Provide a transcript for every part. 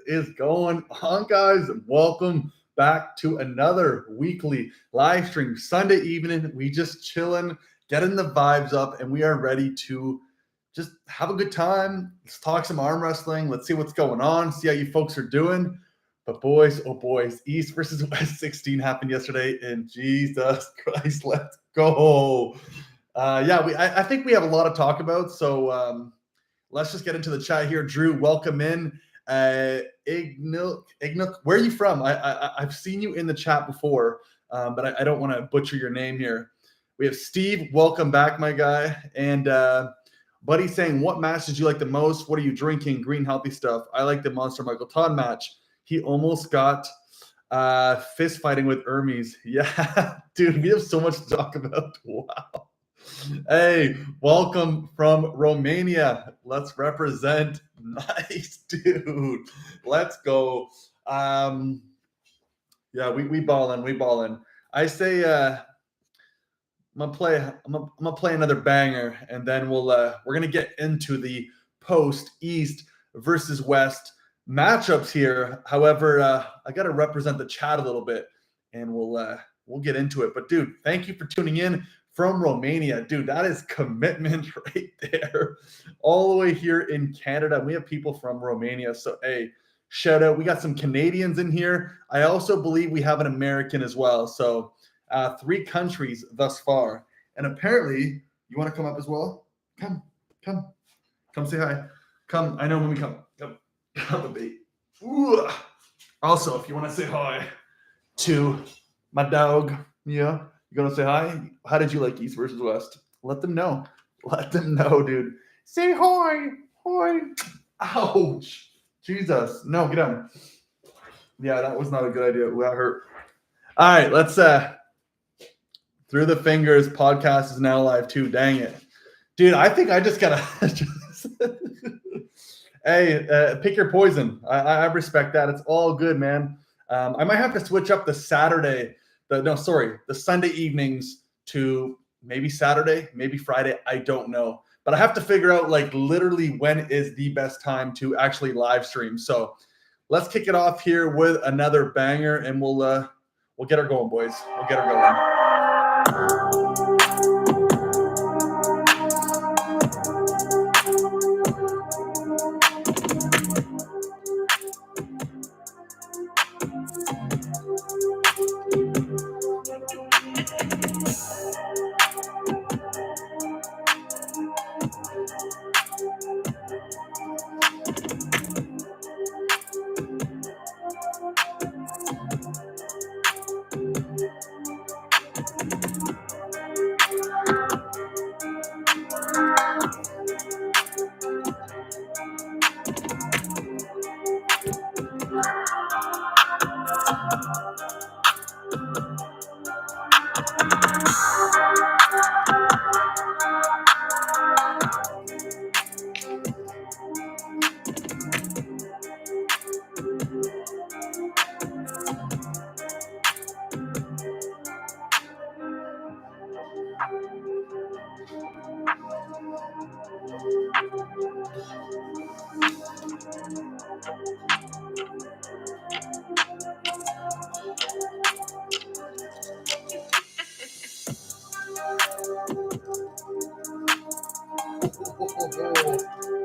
is going on, guys? Welcome back to another weekly live stream. Sunday evening, we just chilling, getting the vibes up, and we are ready to just have a good time. Let's talk some arm wrestling. Let's see what's going on, see how you folks are doing. But boys, oh boys, East versus West 16 happened yesterday, and Jesus Christ, let's go. I think we have a lot to talk about, so let's just get into the chat here. Drew, welcome in. Ignuk, where are you from? I've seen you in the chat before, but I don't want to butcher your name here. We have Steve, welcome back, my guy. And Buddy saying, what match did you like the most? What are you drinking? Green healthy stuff. I like the Monster Michael Todd match. He almost got fist fighting with Hermes. Yeah, dude, we have so much to talk about. Wow. Hey, welcome from Romania. Let's represent. Nice, dude. Let's go. Yeah, we ballin'. I say I'm gonna play another banger, and then we're gonna get into the post East versus West matchups here. However, I gotta represent the chat a little bit, and we'll get into it. But dude, thank you for tuning in from Romania. Dude, that is commitment right there. All the way here in Canada. We have people from Romania. So, hey, shout out. We got some Canadians in here. I also believe we have an American as well. So, 3 countries thus far. And apparently, you want to come up as well? Come say hi. Come. I know when we come. Come a bit. Ooh. Also, if you want to say hi to my dog, yeah. You gonna say hi? How did you like East versus West? Let them know. Let them know, dude. Say hi. Hi. Ouch. Jesus. No, get down. Yeah, that was not a good idea. That hurt. All right, let's through the fingers. Podcast is now live too. Dang it. Dude, I think I just gotta hey, pick your poison. I respect that. It's all good, man. I might have to switch up the Sunday evenings to maybe Saturday, maybe Friday. I don't know. But I have to figure out like literally when is the best time to actually live stream. So let's kick it off here with another banger, and we'll get her going, boys. We'll get her going.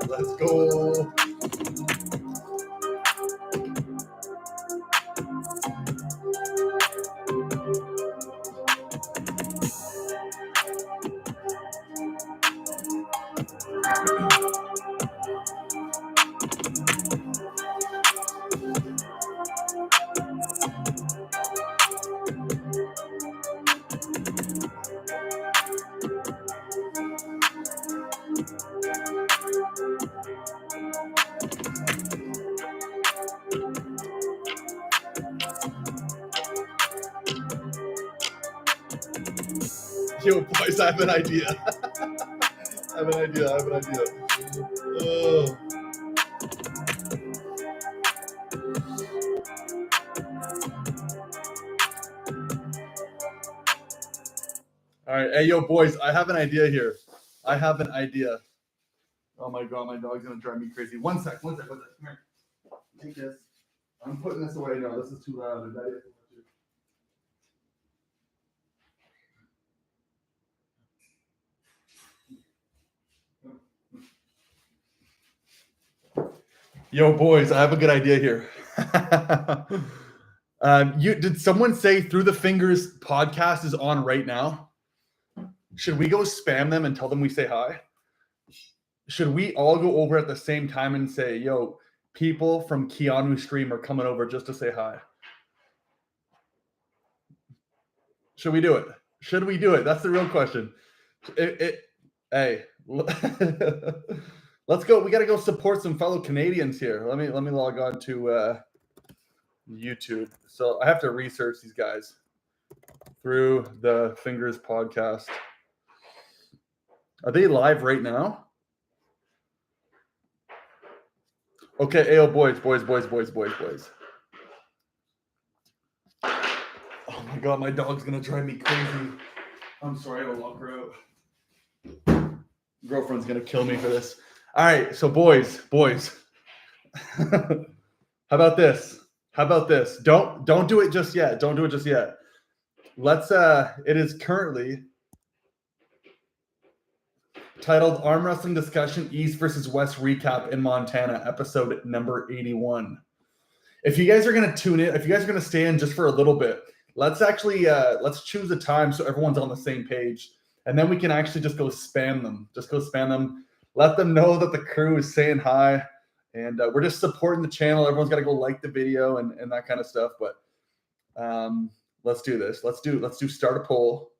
Let's go. Yo, boys, I have an idea. I have an idea. Oh. All right. Hey, yo, boys, I have an idea here. Oh, my God. My dog's going to drive me crazy. One sec. Come here. Take this. I'm putting this away. No, this is too loud. Is that it? Yo, boys, I have a good idea here. Did someone say Through the Fingers podcast is on right now? Should we go spam them and tell them we say hi? Should we all go over at the same time and say, yo, people from Keanu stream are coming over just to say hi? Should we do it? Should we do it? That's the real question. Hey, let's go. We got to go support some fellow Canadians here. Let me log on to YouTube. So I have to research these guys. Through the Fingers podcast. Are they live right now? Okay, AO boys. Oh my god, my dog's gonna drive me crazy. I'm sorry, I gotta lock her out. Girlfriend's gonna kill me for this. All right, so boys. How about this? Don't do it just yet. Let's it is currently titled Arm Wrestling Discussion East versus West Recap in Montana, episode number 81. If you guys are going to tune in, if you guys are going to stay in just for a little bit, let's actually let's choose a time so everyone's on the same page, and then we can actually just go spam them. Let them know that the crew is saying hi, and we're just supporting the channel. Everyone's got to go like the video and that kind of stuff. But let's do this. Let's do start a poll.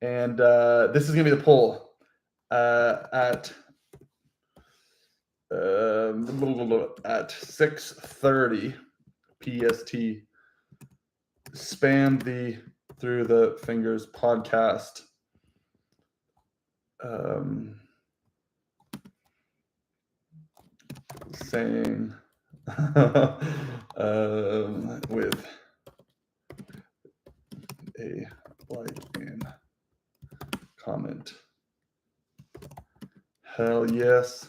And this is gonna be the poll at 6:30 PST. Spam the Through the Fingers podcast. Saying with a like and comment. Hell yes.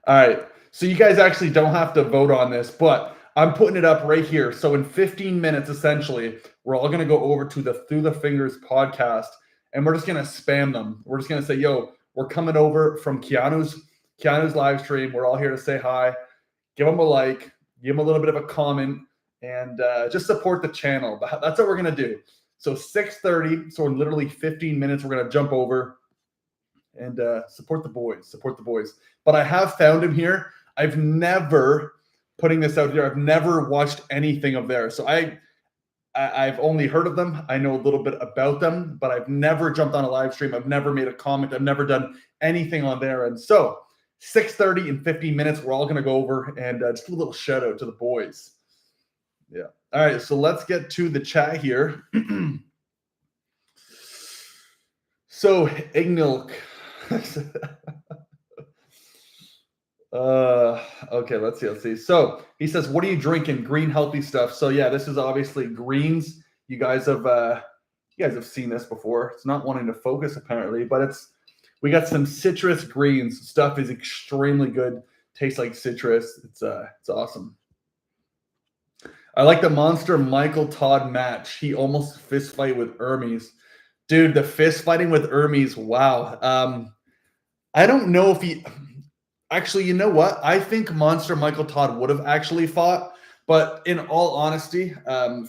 All right. So you guys actually don't have to vote on this, but I'm putting it up right here. So in 15 minutes, essentially, we're all going to go over to the Through the Fingers podcast, and we're just going to spam them. We're just going to say, yo, we're coming over from Keanu's live stream. We're all here to say hi. Give them a like. Give them a little bit of a comment. And just support the channel. That's what we're going to do. So 6:30, so in literally 15 minutes, we're going to jump over and support the boys. But I have found him here. I've never, putting this out here, I've never watched anything of theirs. So I've only heard of them. I know a little bit about them, but I've never jumped on a live stream. I've never made a comment. I've never done anything on there. And so 6:30 in 15 minutes, we're all going to go over and just give a little shout out to the boys. Yeah. All right. So let's get to the chat here. So Ignilk. Okay, let's see. So he says, what are you drinking? Green healthy stuff. So yeah, this is obviously greens. You guys have seen this before. It's not wanting to focus apparently, but we got some citrus greens. Stuff is extremely good. Tastes like citrus. It's awesome. I like the Monster Michael Todd match. He almost fist fight with Hermes. Dude, the fist fighting with Hermes. Wow. I don't know if he actually, you know what? I think Monster Michael Todd would have actually fought, but in all honesty,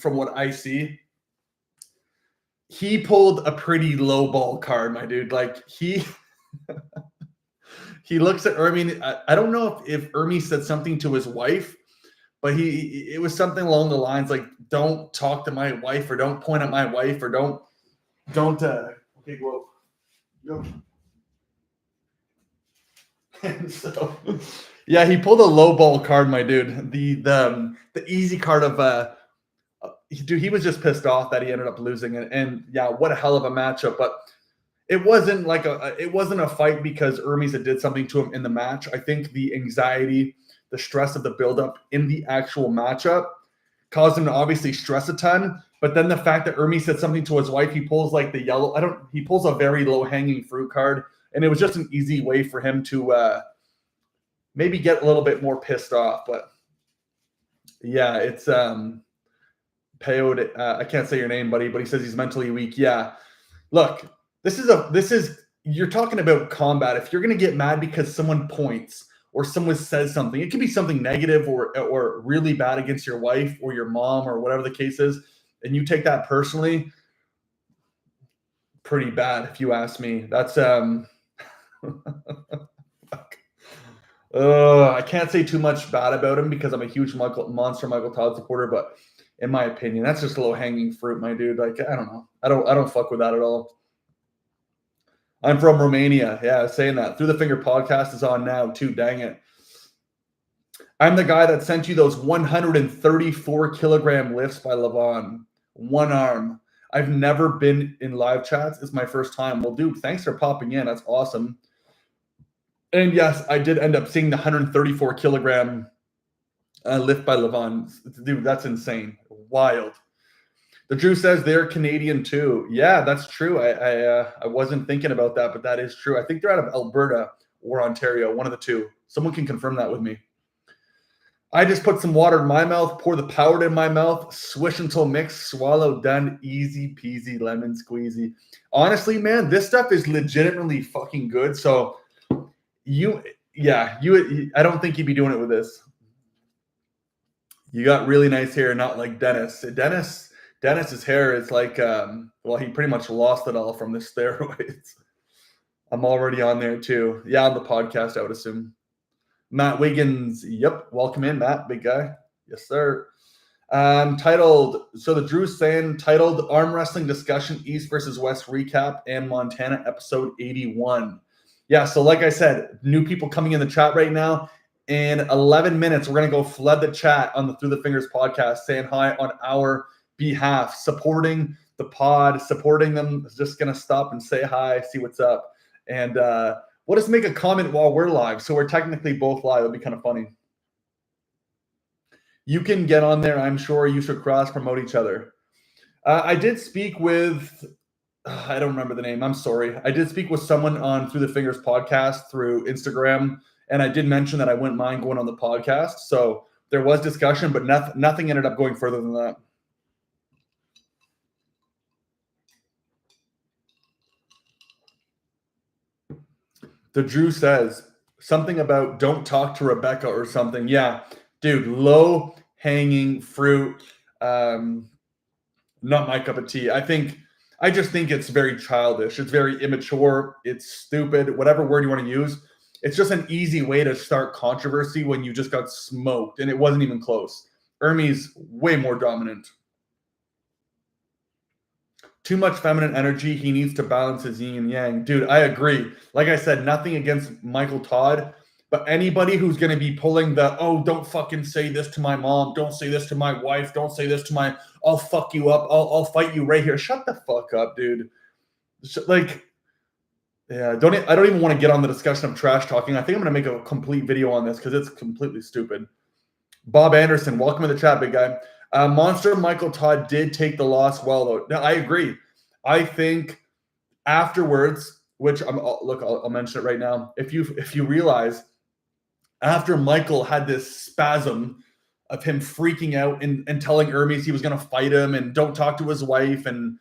from what I see, he pulled a pretty low ball card, my dude. Like he looks at Hermes. I don't know if Hermes said something to his wife, but it was something along the lines like, don't talk to my wife, or don't point at my wife, or don't okay, whoa. Yo. And so yeah, he pulled a low ball card, my dude. The easy card of dude, he was just pissed off that he ended up losing it. And yeah, what a hell of a matchup. But it wasn't like it wasn't a fight because Hermes had did something to him in the match. I think the anxiety, the stress of the buildup in the actual matchup caused him to obviously stress a ton. But then the fact that Hermes said something to his wife, he pulls like the he pulls a very low hanging fruit card. And it was just an easy way for him to maybe get a little bit more pissed off. But yeah, it's Peyote. I can't say your name, buddy, but he says he's mentally weak. Yeah, look, this is you're talking about combat. If you're gonna get mad because someone points or someone says something, it could be something negative or really bad against your wife or your mom or whatever the case is, and you take that personally, pretty bad if you ask me. That's I can't say too much bad about him because I'm a huge Michael Todd supporter, but in my opinion, that's just a low hanging fruit, my dude. Like, I don't know. I don't fuck with that at all. I'm from Romania. Yeah, saying that. Through the Finger podcast is on now too. Dang it. I'm the guy that sent you those 134 kilogram lifts by Levon. One arm. I've never been in live chats. It's my first time. Well, dude, thanks for popping in. That's awesome. And yes, I did end up seeing the 134 kilogram lift by Levon. Dude, that's insane. Wild. The Drew says they're Canadian too. Yeah, that's true. I wasn't thinking about that, but that is true. I think they're out of Alberta or Ontario, one of the two. Someone can confirm that with me. I just put some water in my mouth, pour the powder in my mouth, swish until mixed, swallow, done, easy peasy, lemon squeezy. Honestly, man, this stuff is legitimately fucking good. So I don't think you'd be doing it with this. You got really nice hair, not like Dennis. Dennis's hair is like, well, he pretty much lost it all from the steroids. I'm already on there too. Yeah, on the podcast, I would assume. Matt Wiggins. Yep. Welcome in, Matt. Big guy. Yes, sir. Titled, so the Drew's saying, titled Arm Wrestling Discussion East versus West Recap and Montana episode 81. Yeah, so like I said, new people coming in the chat right now. In 11 minutes, we're going to go flood the chat on the Through the Fingers podcast, saying hi on our behalf, supporting the pod, supporting them. Just going to stop and say hi, see what's up. And we'll just make a comment while we're live. So we're technically both live. It'll be kind of funny. You can get on there. I'm sure you should cross promote each other. I did speak with, I don't remember the name. I'm sorry. I did speak with someone on Through the Fingers podcast through Instagram. And I did mention that I wouldn't mind going on the podcast. So there was discussion, but nothing ended up going further than that. The Drew says something about don't talk to Rebecca or something. Yeah, dude, low hanging fruit. Not my cup of tea. I just think it's very childish. It's very immature. It's stupid. Whatever word you want to use. It's just an easy way to start controversy when you just got smoked and it wasn't even close. Ermi's way more dominant. Too much feminine energy. He needs to balance his yin and yang. Dude, I agree. Like I said, nothing against Michael Todd, but anybody who's going to be pulling the, oh, don't fucking say this to my mom. Don't say this to my wife. Don't say this to my, I'll fuck you up. I'll fight you right here. Shut the fuck up, dude. Like, yeah, I don't even want to get on the discussion of trash talking. I think I'm going to make a complete video on this because it's completely stupid. Bob Anderson, welcome to the chat, big guy. Monster Michael Todd did take the loss well, though. No, I agree. I think afterwards, which I'll mention it right now. If you realize, after Michael had this spasm of him freaking out and telling Hermes he was going to fight him and don't talk to his wife and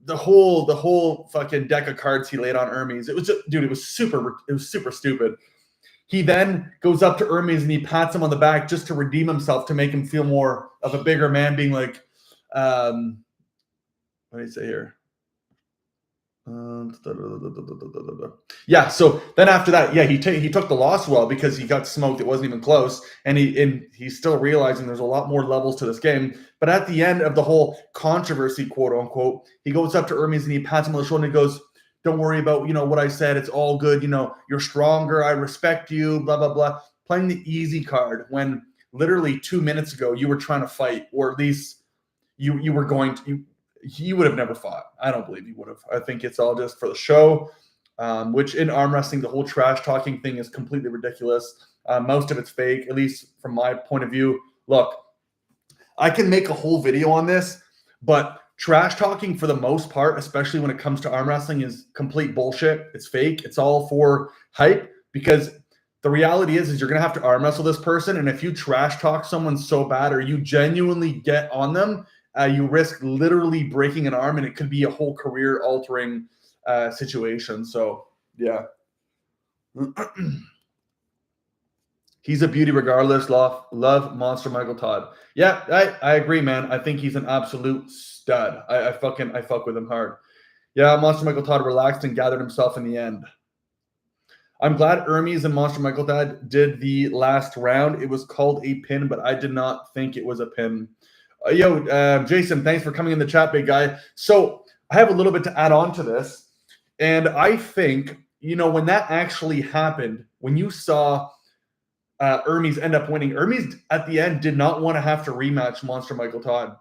the whole fucking deck of cards he laid on Hermes. It was just, dude, it was super stupid. He then goes up to Hermes and he pats him on the back just to redeem himself, to make him feel more of a bigger man, being like, what do you say here? Yeah, so then after that, yeah, he took the loss well because he got smoked. It wasn't even close. And he's still realizing there's a lot more levels to this game. But at the end of the whole controversy, quote unquote, he goes up to Hermes and he pats him on the shoulder and he goes, don't worry about, what I said. It's all good. You're stronger. I respect you, blah, blah, blah. Playing the easy card when literally 2 minutes ago you were trying to fight, or at least you were going to, he would have never fought. I don't believe he would have. I think it's all just for the show, which in arm wrestling, the whole trash talking thing is completely ridiculous. Most of it's fake, at least from my point of view. Look, I can make a whole video on this, but trash talking for the most part, especially when it comes to arm wrestling, is complete bullshit. It's fake. It's all for hype, because the reality is you're going to have to arm wrestle this person. And if you trash talk someone so bad or you genuinely get on them, you risk literally breaking an arm, and it could be a whole career altering situation. So yeah. He's a beauty regardless. Love Monster Michael Todd. Yeah, I agree, man. I think he's an absolute stud. I fuck with him hard. Yeah, Monster Michael Todd relaxed and gathered himself in the end. I'm glad Hermes and Monster Michael Todd did the last round. It was called a pin, but I did not think it was a pin. Jason, thanks for coming in the chat, big guy. So I have a little bit to add on to this. And I think, when that actually happened, when you saw Hermes end up winning, Hermes at the end did not want to have to rematch Monster Michael Todd.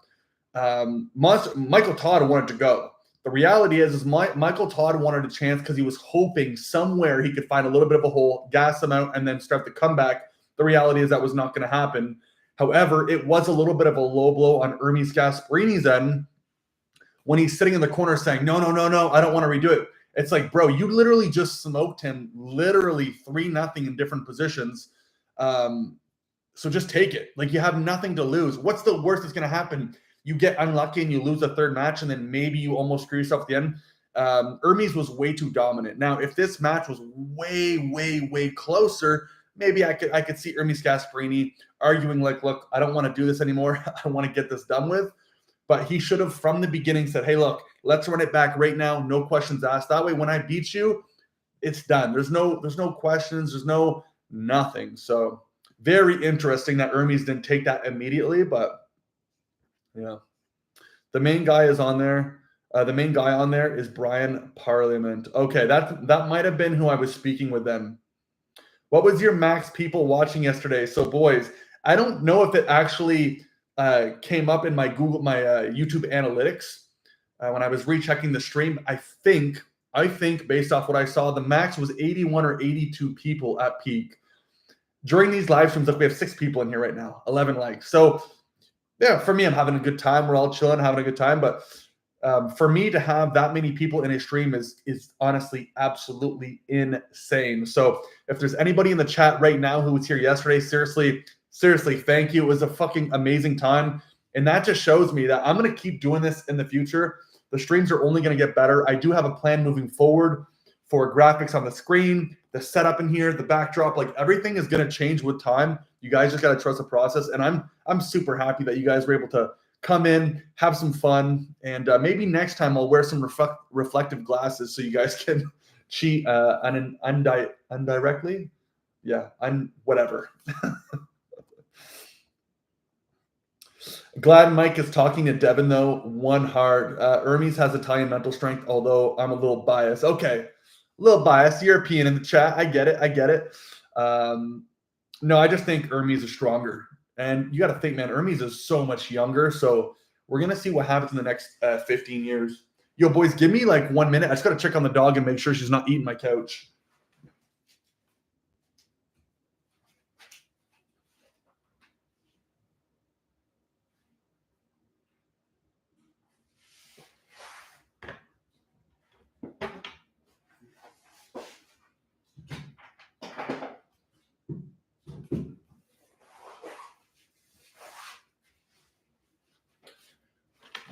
Michael Todd wanted to go. The reality is Michael Todd wanted a chance because he was hoping somewhere he could find a little bit of a hole, gas him out, and then start the comeback. The reality is that was not going to happen. However, it was a little bit of a low blow on Hermes Gasparini's end when he's sitting in the corner saying, no, I don't want to redo it. It's like, bro, you literally just smoked him literally 3-0 in different positions. So just take it. Like, you have nothing to lose. What's the worst that's going to happen? You get unlucky and you lose the third match, and then maybe you almost screw yourself at the end. Hermes was way too dominant. Now, if this match was way closer, maybe I could see Hermes Gasparini arguing like, look, I don't want to do this anymore. I want to get this done with. But he should have from the beginning said, hey, look, let's run it back right now. No questions asked. That way, when I beat you, it's done. There's no questions. There's no nothing. So very interesting that Hermes didn't take that immediately. But yeah, the main guy is on there. The main guy on there is Brian Parliament. Okay, that might have been who I was speaking with then. What was your max people watching yesterday? So boys, I don't know if it actually came up in my YouTube analytics when I was rechecking the stream. I think based off what I saw, the max was 81 or 82 people at peak. During these live streams, look, we have 6 people in here right now, 11 likes. So yeah, for me, I'm having a good time. We're all chilling, having a good time. But for me to have that many people in a stream is honestly absolutely insane. So if there's anybody in the chat right now who was here yesterday, seriously, thank you. It was a fucking amazing time. And that just shows me that I'm going to keep doing this in the future. The streams are only going to get better. I do have a plan moving forward for graphics on the screen, the setup in here, the backdrop, like everything is going to change with time. You guys just got to trust the process. And I'm super happy that you guys were able to come in, have some fun. And maybe next time I'll wear some reflective glasses so you guys can cheat indirectly. Yeah, whatever. Glad Mike is talking to Devin, though. One hard. Hermes has Italian mental strength, although I'm a little biased. Okay, a little biased. European in the chat. I get it. No, I just think Hermes is stronger. And you got to think, man, Hermes is so much younger. So we're going to see what happens in the next 15 years. Yo, boys, give me like 1 minute. I just got to check on the dog and make sure she's not eating my couch.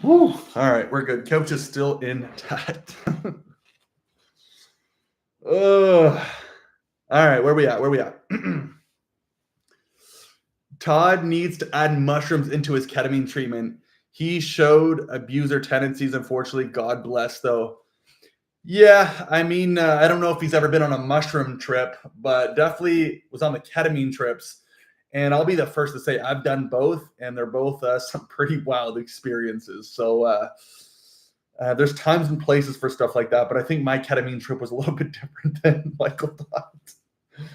Whew. All right, we're good. Couch is still intact. All right, where we at? Todd needs to add mushrooms into his ketamine treatment. He showed abuser tendencies, unfortunately. God bless, though. Yeah, I mean, I don't know if he's ever been on a mushroom trip, but definitely was on the ketamine trips. And I'll be the first to say I've done both, and they're both some pretty wild experiences. So there's times and places for stuff like that, but I think my ketamine trip was a little bit different than Michael thought.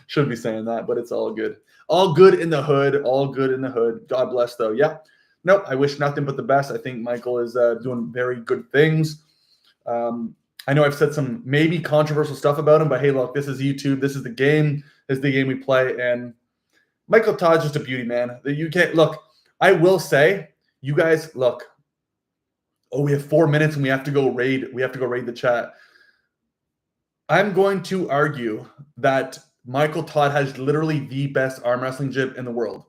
Shouldn't be saying that, but it's all good. All good in the hood. All good in the hood. God bless, though. Yeah. Nope, I wish nothing but the best. I think Michael is doing very good things. I know I've said some maybe controversial stuff about him, but hey, look, this is YouTube. This is the game. This is the game we play, and Michael Todd's just a beauty, man. You can't look. I will say, you guys look. Oh, we have 4 minutes and we have to go raid. We have to go raid the chat. I'm going to argue that Michael Todd has literally the best arm wrestling gym in the world.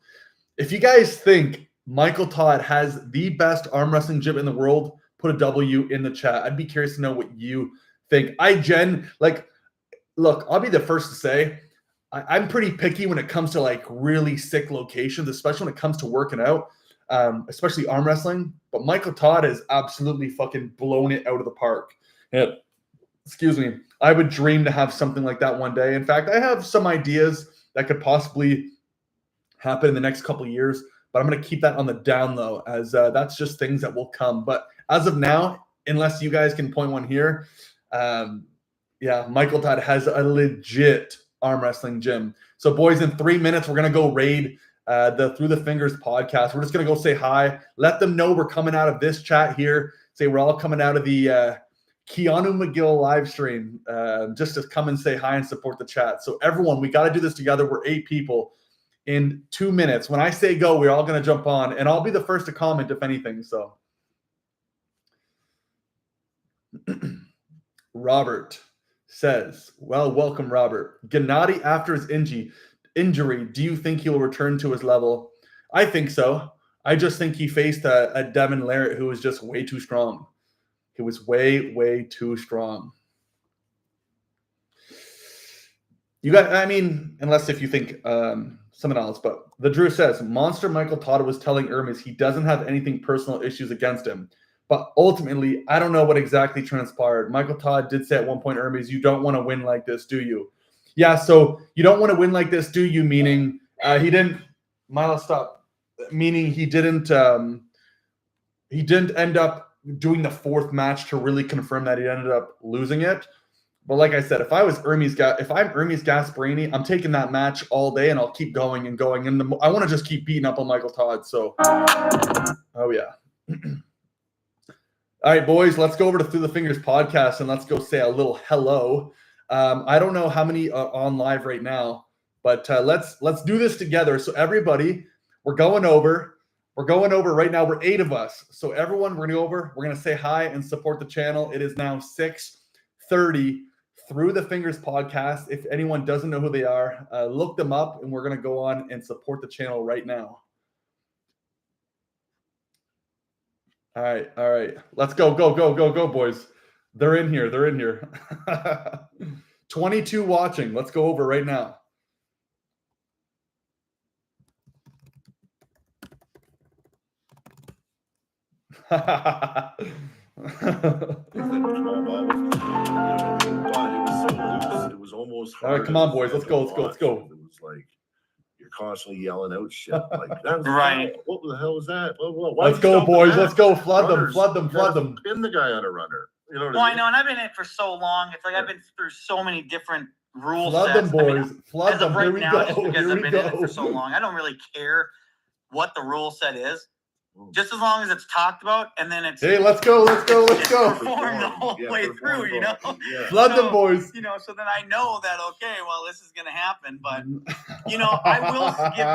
If you guys think Michael Todd has the best arm wrestling gym in the world, put a W in the chat. I'd be curious to know what you think. Look, I'll be the first to say, I'm pretty picky when it comes to like really sick locations, especially when it comes to working out, especially arm wrestling. But Michael Todd has absolutely fucking blown it out of the park. Yeah. Excuse me. I would dream to have something like that one day. In fact, I have some ideas that could possibly happen in the next couple of years, but I'm going to keep that on the down low, as that's just things that will come. But as of now, unless you guys can point one here, yeah, Michael Todd has a legit arm wrestling gym. So boys, in 3 minutes, we're going to go raid the Through the Fingers podcast. We're just going to go say hi, let them know we're coming out of this chat here, say we're all coming out of the Keanu McGill live stream, just to come and say hi and support the chat. So everyone, we got to do this together. We're 8 people. In 2 minutes, when I say go, we're all going to jump on, and I'll be the first to comment if anything. So Robert says, well, welcome, Robert. Gennady after his injury, do you think he will return to his level? I think so. I just think he faced a Devin Larratt who was just way too strong. He was way, way too strong. You got, I mean, unless if you think something else, but the Drew says, Monster Michael Todd was telling Hermes he doesn't have anything personal issues against him. But ultimately, I don't know what exactly transpired. Michael Todd did say at one point, Hermes, you don't want to win like this, do you? Yeah, so you don't want to win like this, do you? Meaning he didn't, Milo, stop. Meaning he didn't end up doing the 4th match to really confirm that he ended up losing it. But like I said, if I'm Hermes Gasparini, I'm taking that match all day and I'll keep going and going. And I want to just keep beating up on Michael Todd. So, oh yeah. All right, boys, let's go over to Through the Fingers podcast and let's go say a little hello. I don't know how many are on live right now, but let's do this together. So everybody, we're going over right now. We're 8 of us. So everyone, we're going to go over. We're going to say hi and support the channel. It is now 6:30. Through the Fingers podcast. If anyone doesn't know who they are, look them up, and we're going to go on and support the channel right now. All right. Let's go, boys. They're in here. 22 watching. Let's go over right now. It was almost all right, come on, boys. Let's go. It was like you're constantly yelling out shit like that. Right. What the hell was that? Let's go, boys. Let's go. Flood them. Pin the guy on a runner. You know what I know, and I've been in it for so long. It's like I've been through so many different rule sets. Flood them, boys. Flood them. Here we go. Just because I've been in it for so long, I don't really care what the rule set is. Just as long as it's talked about, and then it's let's go. Perform the whole way through, you know. Yeah. Flood them, boys. You know, so then I know that this is gonna happen. But I will give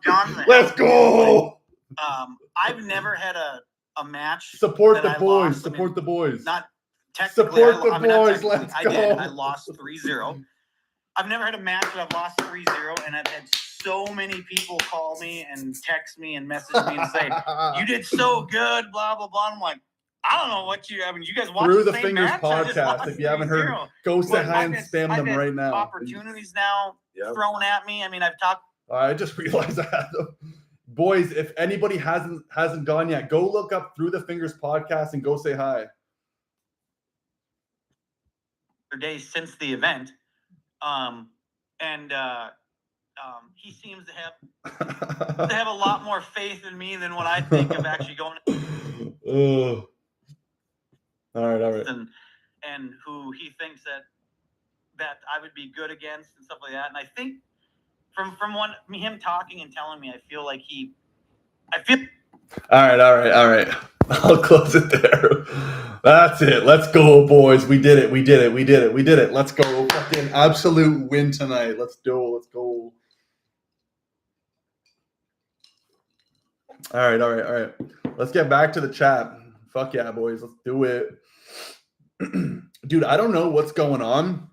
John. Let's go. I've never had a match. Support the boys. Support the boys. Not technically. Support the boys. Let's go. I did. I lost 3-0. I've never had a match that I've lost 3-0, and I've had so many people call me and text me and message me and say, you did so good, blah, blah, blah. I'm like, I don't know what you guys watch Through the the Fingers podcast. If you haven't heard, go say hi and spam them right now. Opportunities now thrown at me. I mean, I've talked. I just realized I had them. Boys, if anybody hasn't gone yet, go look up Through the Fingers podcast and go say hi. Days since the event. He seems to have a lot more faith in me than what I think of actually going. All right. And who he thinks that I would be good against and stuff like that. And I think from him talking and telling me, I feel. All right. I'll close it there. That's it. Let's go, boys. We did it. Let's go. Fucking absolute win tonight. Let's go. All right. Let's get back to the chat. Fuck yeah, boys. Let's do it. Dude, I don't know what's going on,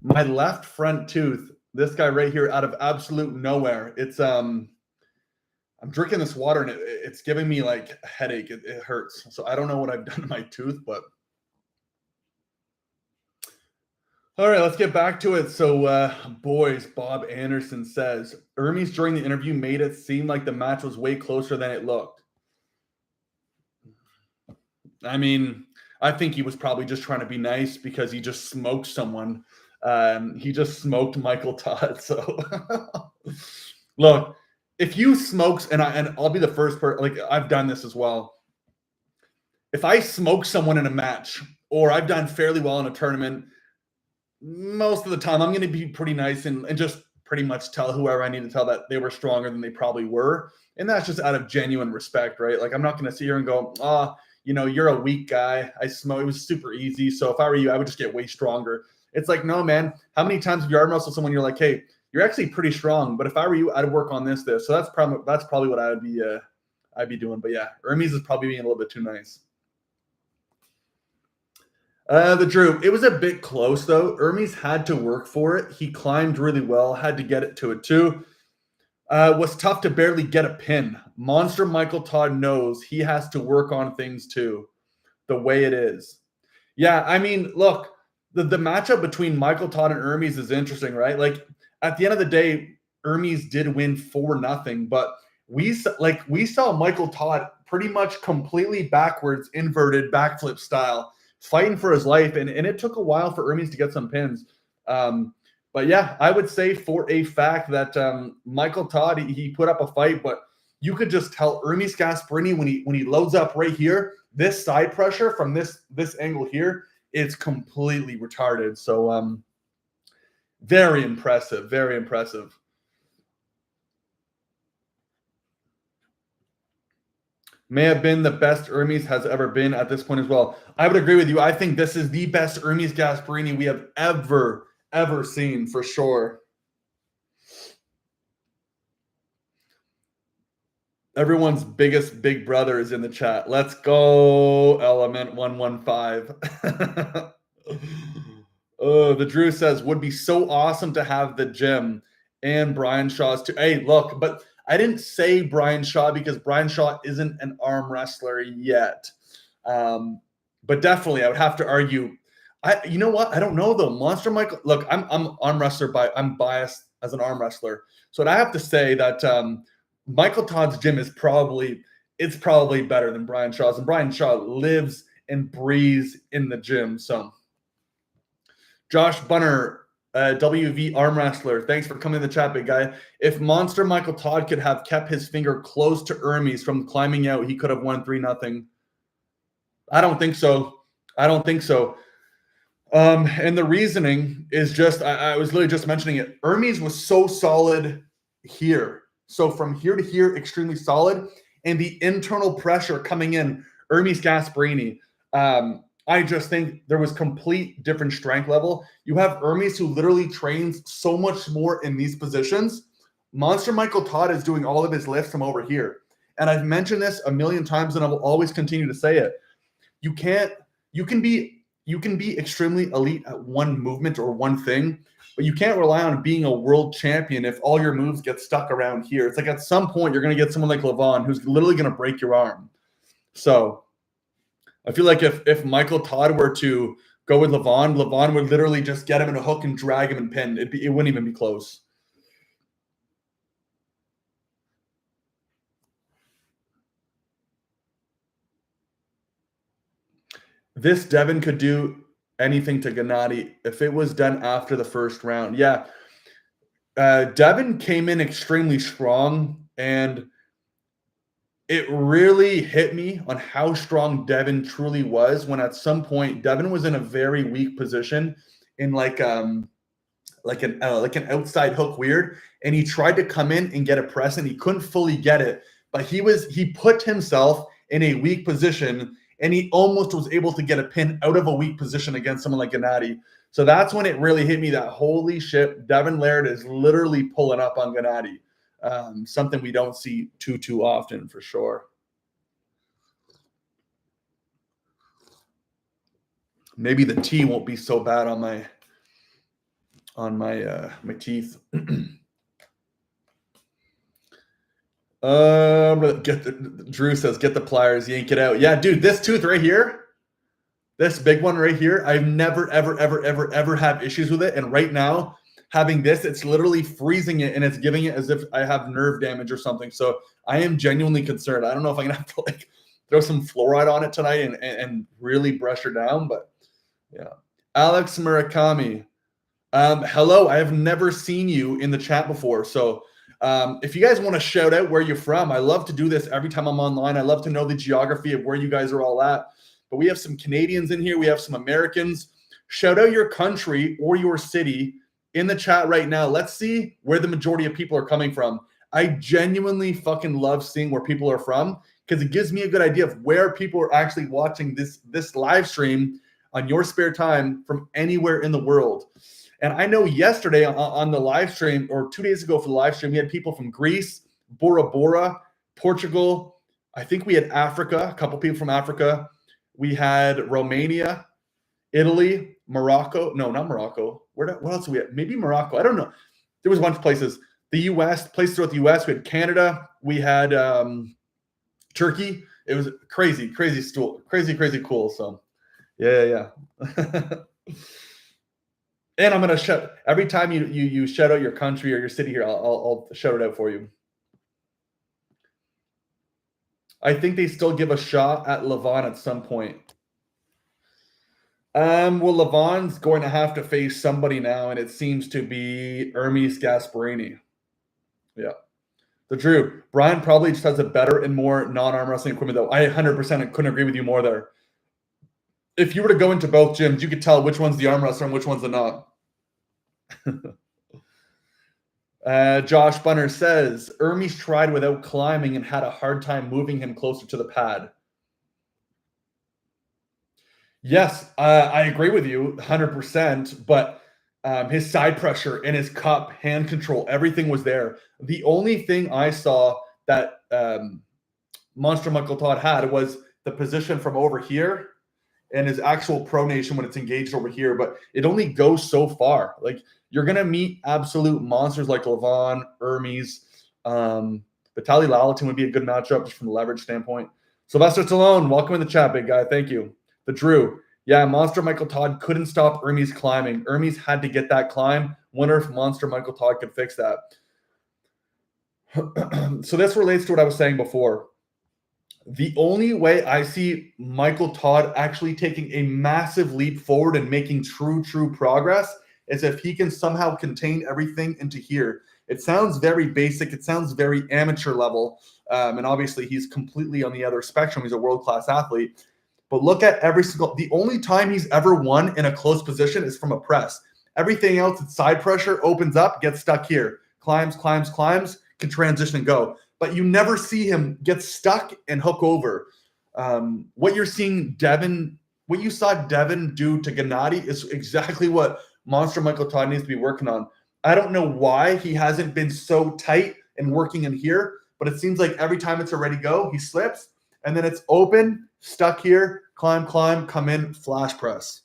My left front tooth, this guy right here, out of absolute nowhere. It's I'm drinking this water and it's giving me like a headache. It hurts. So I don't know what I've done to my tooth, but all right, let's get back to it. So, boys, Bob Anderson says, Hermes during the interview made it seem like the match was way closer than it looked. I mean, I think he was probably just trying to be nice because he just smoked someone. He just smoked Michael Todd. So, look, if you smokes, and I'll be the first person, like I've done this as well. If I smoke someone in a match, or I've done fairly well in a tournament, most of the time I'm going to be pretty nice and just pretty much tell whoever I need to tell that they were stronger than they probably were. And that's just out of genuine respect, right? Like I'm not going to sit here and go, you know, you're a weak guy. I smoke. It was super easy. So if I were you, I would just get way stronger. It's like, no, man. How many times have you arm wrestled someone? You're like, hey, you're actually pretty strong. But if I were you, I'd work on this. So that's probably what I'd be doing. But yeah, Hermes is probably being a little bit too nice. The Drew, it was a bit close though. Hermes had to work for it. He climbed really well, had to get it to it too. Was tough to barely get a pin. Monster Michael Todd knows he has to work on things too, the way it is. Yeah, I mean, look, the matchup between Michael Todd and Hermes is interesting, right? Like at the end of the day, Hermes did win 4-0, but we saw Michael Todd pretty much completely backwards, inverted backflip style, fighting for his life, and it took a while for Hermes to get some pins. But yeah, I would say for a fact that Michael Todd, he put up a fight, but you could just tell Hermes Gasparini when he loads up right here, this side pressure from this angle here, it's completely retarded. So very impressive, very impressive. May have been the best Hermes has ever been at this point as well. I would agree with you. I think this is the best Hermes Gasparini we have ever seen for sure. Everyone's biggest big brother is in the chat. Let's go, Element 115. Oh, the Drew says, would be so awesome to have the gym and Brian Shaw's too. Hey, look, but I didn't say Brian Shaw because Brian Shaw isn't an arm wrestler yet. But definitely, I would have to argue. You know what? I don't know though. Monster Michael. Look, I'm arm wrestler. I'm biased as an arm wrestler. So I have to say that Michael Todd's gym is probably better than Brian Shaw's, and Brian Shaw lives and breathes in the gym. So, Josh Bunner, WV arm wrestler, thanks for coming in the chat, big guy. If Monster Michael Todd could have kept his finger close to Hermes from climbing out, he could have won 3-0. I don't think so. And the reasoning is just, I was literally just mentioning it. Hermes was so solid here. So from here to here, extremely solid. And the internal pressure coming in, Hermes Gasparini, I just think there was complete different strength level. You have Hermes who literally trains so much more in these positions. Monster Michael Todd is doing all of his lifts from over here. And I've mentioned this a million times and I will always continue to say it. You can be extremely elite at one movement or one thing, but you can't rely on being a world champion if all your moves get stuck around here. It's like at some point you're going to get someone like Levon who's literally going to break your arm. So I feel like if Michael Todd were to go with Levon would literally just get him in a hook and drag him and pin. It wouldn't even be close. This Devin could do anything to Gennady if it was done after the first round. Yeah. Devin came in extremely strong, and it really hit me on how strong Devin truly was when at some point Devin was in a very weak position in like an outside hook weird, and he tried to come in and get a press and he couldn't fully get it, but he put himself in a weak position and he almost was able to get a pin out of a weak position against someone like Gennady. So that's when it really hit me that holy shit, Devin Laird is literally pulling up on Gennady. Something we don't see too often for sure. Maybe the tea won't be so bad on my on my my teeth. Drew says, get the pliers, yank it out. Yeah, dude, this tooth right here, this big one right here, I've never, ever have issues with it. And right now, having this, it's literally freezing it and it's giving it as if I have nerve damage or something. So I am genuinely concerned. I don't know if I'm gonna have to like throw some fluoride on it tonight and really brush her down, but yeah. Alex Murakami, hello. I have never seen you in the chat before. So if you guys want to shout out where you're from, I love to do this every time I'm online. I love to know the geography of where you guys are all at. But we have some Canadians in here. We have some Americans. Shout out your country or your city in the chat right now. Let's see where the majority of people are coming from. I genuinely fucking love seeing where people are from because it gives me a good idea of where people are actually watching this live stream on your spare time from anywhere in the world. And I know yesterday on the live stream, or 2 days ago for the live stream, we had people from Greece, Bora Bora, Portugal. I think we had Africa, a couple people from Africa. We had Romania, Italy, Morocco. No, not Morocco. What else did we have? Maybe Morocco. I don't know. There was a bunch of places. The U.S., places throughout the U.S. We had Canada. We had Turkey. It was crazy cool. So, yeah. And I'm gonna shout every time you shout out your country or your city here. I'll shout it out for you. I think they still give a shot at Levon at some point. Well, Levon's going to have to face somebody now, and it seems to be Hermes Gasparini. Yeah. The Drew. Brian probably just has a better and more non-arm wrestling equipment, though. I 100% couldn't agree with you more there. If you were to go into both gyms, you could tell which one's the arm wrestler and which one's the not. Josh Bunner says, Hermes tried without climbing and had a hard time moving him closer to the pad. Yes, I agree with you 100%, but his side pressure and his cup, hand control, everything was there. The only thing I saw that Monster Michael Todd had was the position from over here and his actual pronation when it's engaged over here, but it only goes so far. Like, you're going to meet absolute monsters like Levon, Hermes. Vitaly Lalatin would be a good matchup just from a leverage standpoint. Sylvester Stallone, welcome in the chat, big guy. Thank you. The Drew. Yeah, Monster Michael Todd couldn't stop Hermes climbing. Hermes had to get that climb. Wonder if Monster Michael Todd could fix that. So this relates to what I was saying before. The only way I see Michael Todd actually taking a massive leap forward and making true progress is if he can somehow contain everything into here. It sounds very basic. It sounds very amateur level. And obviously he's completely on the other spectrum. He's a world-class athlete. But look at the only time he's ever won in a close position is from a press. Everything else, it's side pressure, opens up, gets stuck here. Climbs, can transition and go. But you never see him get stuck and hook over. What you're seeing what you saw Devin do to Gennady is exactly what Monster Michael Todd needs to be working on. I don't know why he hasn't been so tight and working in here, but it seems like every time it's a ready go, he slips, and then it's open, stuck here, climb, come in, flash press.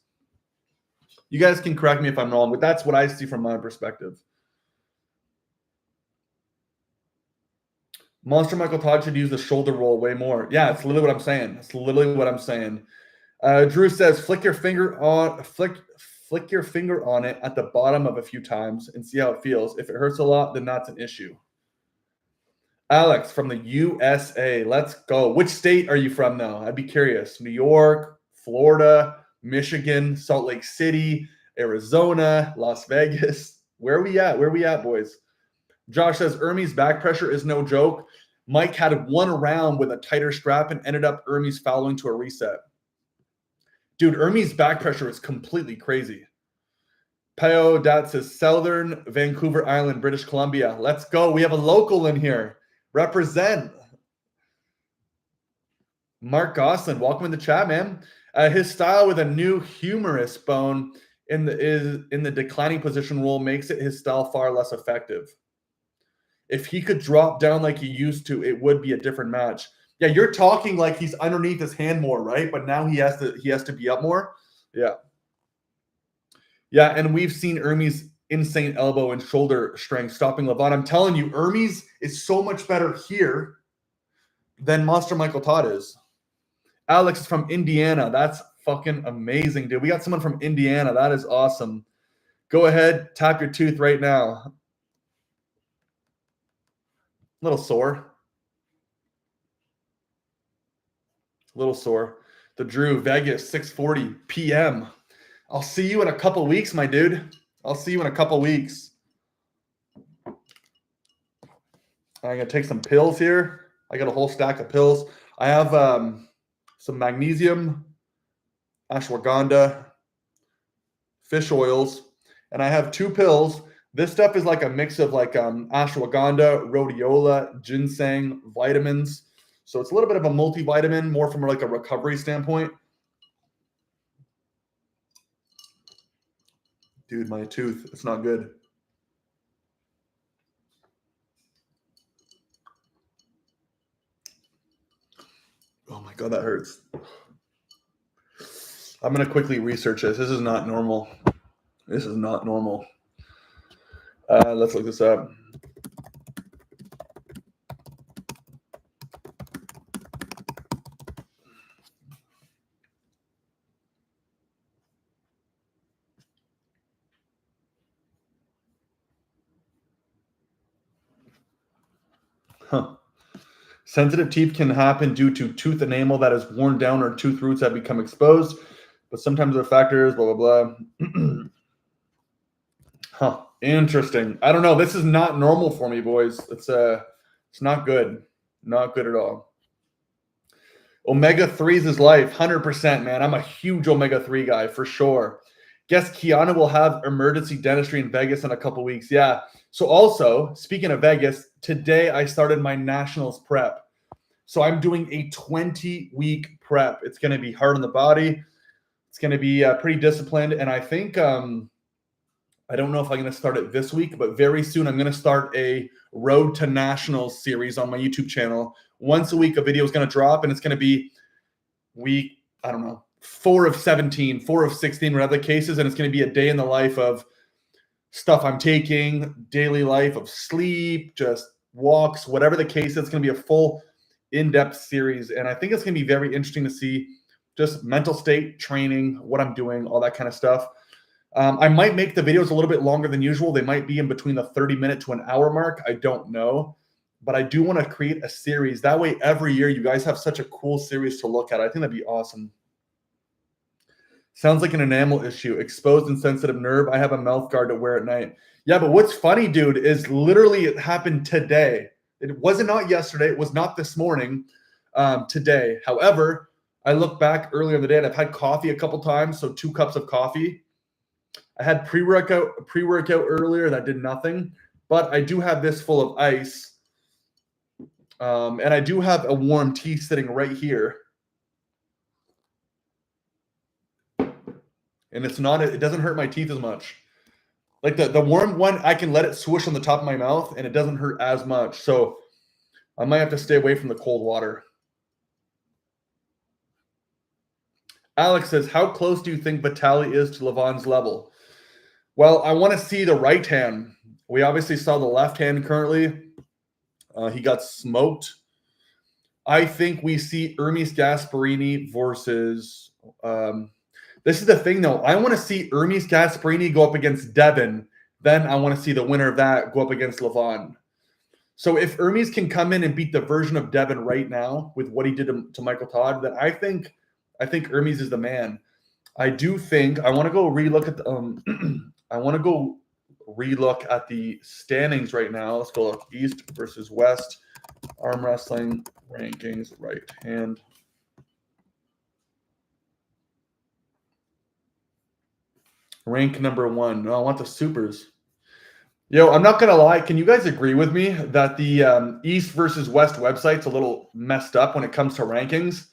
You guys can correct me if I'm wrong, but that's what I see from my perspective. Monster Michael Todd should use the shoulder roll way more. Yeah, it's literally what I'm saying. Drew says, flick your finger on it at the bottom of a few times and see how it feels. If it hurts a lot, then that's an issue. Alex from the USA. Let's go. Which state are you from now? I'd be curious. New York, Florida, Michigan, Salt Lake City, Arizona, Las Vegas. Where are we at, boys? Josh says, Hermes back pressure is no joke. Mike had one round with a tighter strap and ended up Hermes fouling to a reset. Dude, Hermes back pressure is completely crazy. Peo Dat says, Southern Vancouver Island, British Columbia. Let's go. We have a local in here. Represent. Mark Goslin, welcome in the chat, man. His style with a new humerus bone in the declining position rule makes his style far less effective. If he could drop down like he used to, it would be a different match. Yeah, you're talking like he's underneath his hand more, right? But now he has to be up more. Yeah. Yeah, and we've seen Hermes insane elbow and shoulder strength stopping Levon. I'm telling you, Hermes is so much better here than Monster Michael Todd is. Alex is from Indiana. That's fucking amazing, dude. We got someone from Indiana. That is awesome. Go ahead, tap your tooth right now. A little sore. A little sore. The Drew, Vegas, 6:40 p.m. I'll see you in a couple weeks, my dude. I'll see you in a couple weeks. I'm going to take some pills here. I got a whole stack of pills. I have some magnesium, ashwagandha, fish oils, and I have 2 pills. This stuff is like a mix of like ashwagandha, rhodiola, ginseng, vitamins. So it's a little bit of a multivitamin, more from like a recovery standpoint. Dude, my tooth, it's not good. Oh my God, that hurts. I'm going to quickly research this. This is not normal. This is not normal. Let's look this up. Huh. Sensitive teeth can happen due to tooth enamel that is worn down or tooth roots that become exposed, but sometimes there are factors, blah, blah, blah. Huh. Interesting. I don't know. This is not normal for me, boys. It's not good. Not good at all. Omega-3s is life. 100%, man. I'm a huge omega-3 guy for sure. Guess Keanu will have emergency dentistry in Vegas in a couple weeks. Yeah. So also, speaking of Vegas, today I started my nationals prep. So I'm doing a 20-week prep. It's going to be hard on the body. It's going to be pretty disciplined. And I think, I don't know if I'm going to start it this week, but very soon I'm going to start a Road to Nationals series on my YouTube channel. Once a week, a video is going to drop, and it's going to be week, I don't know, 4 of 17, 4 of 16, whatever the case is. And it's going to be a day in the life of stuff I'm taking, daily life of sleep, just walks, whatever the case is. It's going to be a full in-depth series. And I think it's going to be very interesting to see just mental state, training, what I'm doing, all that kind of stuff. I might make the videos a little bit longer than usual. They might be in between the 30-minute to an hour mark. I don't know. But I do want to create a series. That way, every year, you guys have such a cool series to look at. I think that'd be awesome. Sounds like an enamel issue. Exposed and sensitive nerve. I have a mouth guard to wear at night. Yeah, but what's funny, dude, is literally it happened today. It wasn't not yesterday. It was not this morning. Today. However, I look back earlier in the day, and I've had coffee a couple times, so 2 cups of coffee. I had pre-workout earlier that did nothing, but I do have this full of ice. And I do have a warm tea sitting right here. And it doesn't hurt my teeth as much. Like the warm one, I can let it swoosh on the top of my mouth and it doesn't hurt as much. So I might have to stay away from the cold water. Alex says, how close do you think Vitali is to Levon's level? Well, I want to see the right hand. We obviously saw the left hand currently. He got smoked. I think we see Hermes Gasparini versus this is the thing, though. I want to see Hermes Gasparini go up against Devin. Then I want to see the winner of that go up against Levon. So if Hermes can come in and beat the version of Devin right now with what he did to Michael Todd, then I think Hermes is the man. I do think I want to go relook at the I want to go relook at the standings right now. Let's go look East versus West arm wrestling rankings, right hand. Rank number 1. No, I want the supers. Yo, I'm not going to lie. Can you guys agree with me that the East versus West website's a little messed up when it comes to rankings?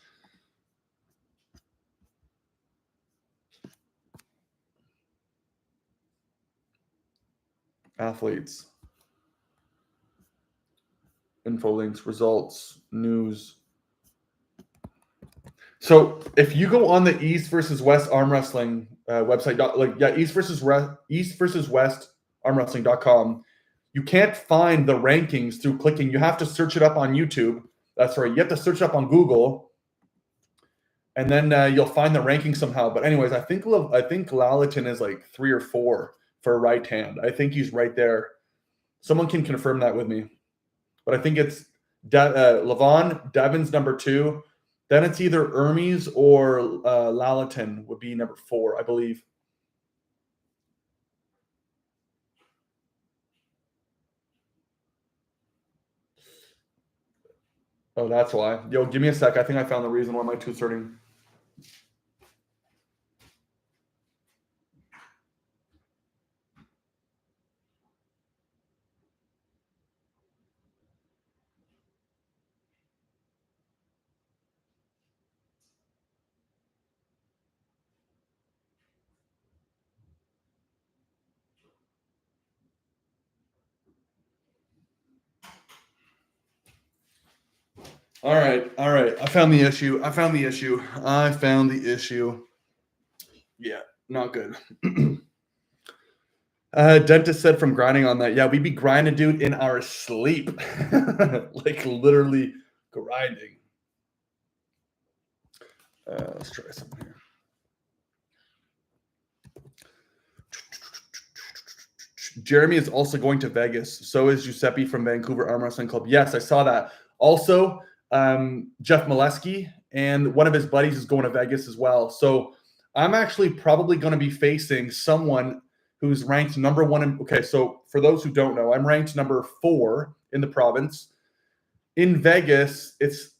Athletes. Info links, results, news. So if you go on the East versus West arm wrestling website, East versus West armwrestling.com. You can't find the rankings through clicking. You have to search it up on YouTube. That's right. You have to search it up on Google, and then you'll find the ranking somehow. But anyways, I think Lalatin is like 3 or 4 for right hand. I think he's right there. Someone can confirm that with me. But I think it's Levon, Devin's number 2. Then it's either Hermes or Lalatin would be number 4, I believe. Oh, that's why. Yo, give me a sec. I think I found the reason why my two's hurting. All right. I found the issue. Yeah, not good. Dentist said from grinding on that. Yeah, we be grinding, dude, in our sleep. Like literally grinding. Let's try something here. Jeremy is also going to Vegas. So is Giuseppe from Vancouver Arm Wrestling Club. Yes, I saw that. Also, Jeff Molesky and one of his buddies is going to Vegas as well. So I'm actually probably going to be facing someone who's ranked number 1. Okay, so for those who don't know, I'm ranked number 4 in the province. In Vegas, it's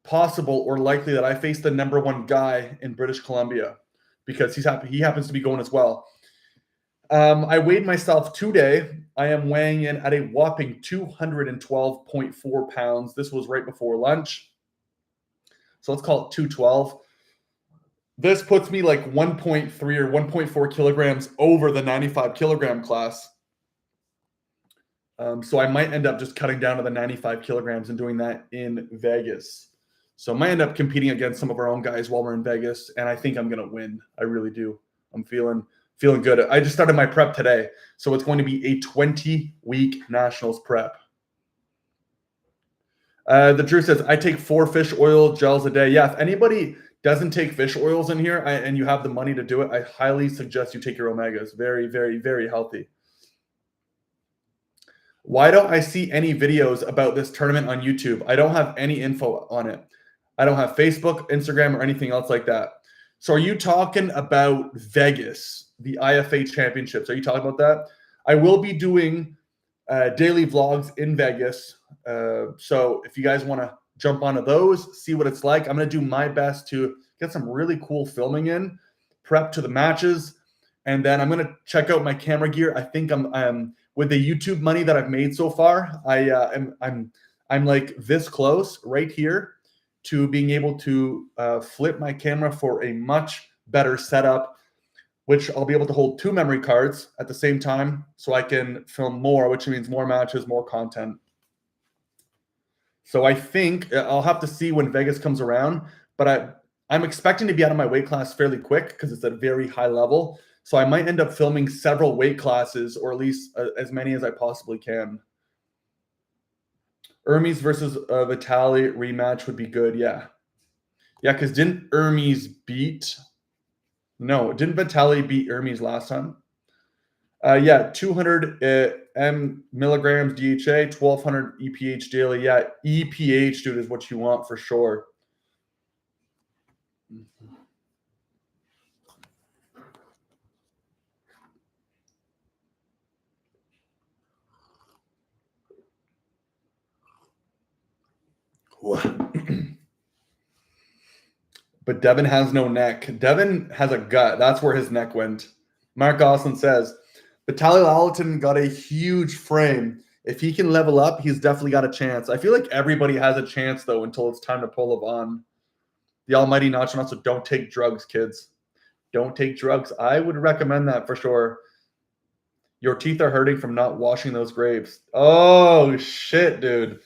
possible or likely that I face the number 1 guy in British Columbia because he happens to be going as well. I weighed myself today. I am weighing in at a whopping 212.4 pounds. This was right before lunch. So let's call it 212. This puts me like 1.3 or 1.4 kilograms over the 95 kilogram class. So I might end up just cutting down to the 95 kilograms and doing that in Vegas. So I might end up competing against some of our own guys while we're in Vegas. And I think I'm going to win. I really do. I'm feeling good. I just started my prep today. So it's going to be a 20-week nationals prep. The Drew says, I take 4 fish oil gels a day. Yeah, if anybody doesn't take fish oils in here and you have the money to do it, I highly suggest you take your omegas. Very, very, very healthy. Why don't I see any videos about this tournament on YouTube? I don't have any info on it. I don't have Facebook, Instagram, or anything else like that. So are you talking about Vegas, the IFA championships? Are you talking about that? I will be doing daily vlogs in Vegas. So if you guys want to jump onto those, see what it's like, I'm going to do my best to get some really cool filming in, prep to the matches, and then I'm going to check out my camera gear. I think I'm with the YouTube money that I've made so far, I'm like this close right here to being able to flip my camera for a much better setup, which I'll be able to hold 2 memory cards at the same time so I can film more, which means more matches, more content. So I think I'll have to see when Vegas comes around, but I'm expecting to be out of my weight class fairly quick because it's at a very high level. So I might end up filming several weight classes, or at least as many as I possibly can. Hermes versus Vitaly rematch would be good. Yeah. Yeah, because didn't Hermes beat... No, didn't Vitaly beat Hermes last time? Yeah, 200 milligrams DHA, 1200 EPH daily. Yeah, EPH, dude, is what you want for sure. But Devin has no neck. Devin has a gut. That's where his neck went. Mark Gosselin says, Vitaly Lalatin got a huge frame. If he can level up, he's definitely got a chance. I feel like everybody has a chance, though, until it's time to pull Levon. The almighty Nacho Nacho, don't take drugs, kids. Don't take drugs. I would recommend that for sure. Your teeth are hurting from not washing those grapes. Oh, shit, dude.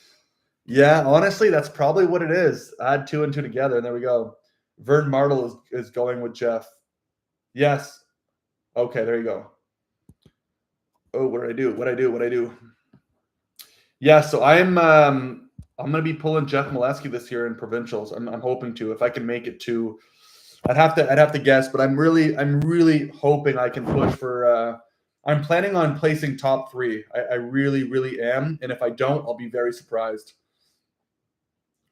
Yeah, honestly, that's probably what it is. Add 2 and 2 together, and there we go. Vern Martel is going with Jeff. Yes. Okay, there you go. Oh, what did I do? Yeah, so I'm gonna be pulling Jeff Molesky this year in provincials. I'm hoping to, if I can make it to. I'd have to guess, but I'm really hoping I can push for. I'm planning on placing top 3. I really am, and if I don't, I'll be very surprised.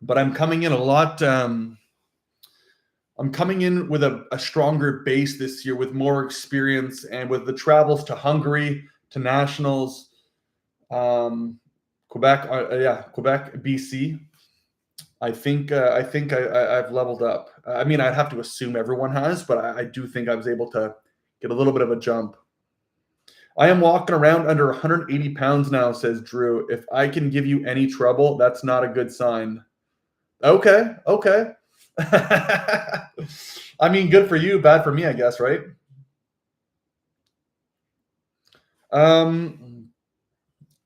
But I'm coming in a lot. I'm coming in with a stronger base this year, with more experience, and with the travels to Hungary, to nationals, Quebec, Quebec, BC. I think I've leveled up. I mean, I'd have to assume everyone has, but I do think I was able to get a little bit of a jump. I am walking around under 180 pounds now, says Drew. If I can give you any trouble, that's not a good sign. Okay. I mean, good for you, bad for me, I guess, right?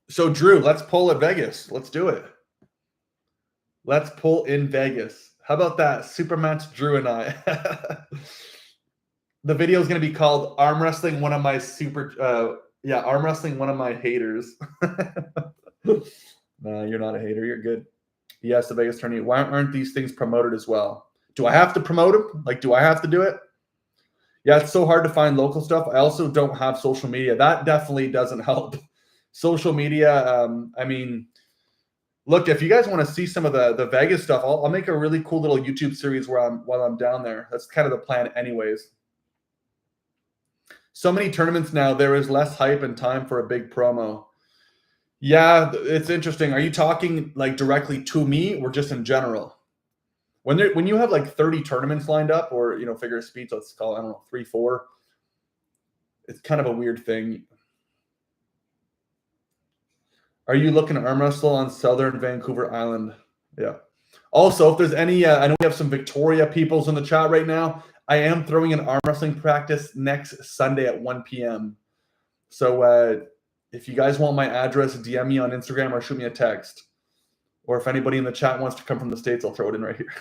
So Drew, let's pull at Vegas. Let's do it. Let's pull in Vegas. How about that? Super match, Drew and I. The video is going to be called Arm Wrestling One of My Arm Wrestling One of My Haters. No, you're not a hater. You're good. Yes, the Vegas tourney. Why aren't these things promoted as well? Do I have to promote them? Like, do I have to do it? Yeah, it's so hard to find local stuff. I also don't have social media. That definitely doesn't help. Social media, I mean, look, if you guys want to see some of the Vegas stuff, I'll make a really cool little YouTube series while I'm down there. That's kind of the plan anyways. So many tournaments now, there is less hype and time for a big promo. Yeah, it's interesting. Are you talking like directly to me or just in general? When you have like 30 tournaments lined up, or figure of speech, let's call it, I don't know, 3, 4. It's kind of a weird thing. Are you looking to arm wrestle on Southern Vancouver Island? Yeah. Also, if there's any, I know we have some Victoria peoples in the chat right now. I am throwing an arm wrestling practice next Sunday at 1 p.m. So if you guys want my address, DM me on Instagram or shoot me a text. Or if anybody in the chat wants to come from the States, I'll throw it in right here.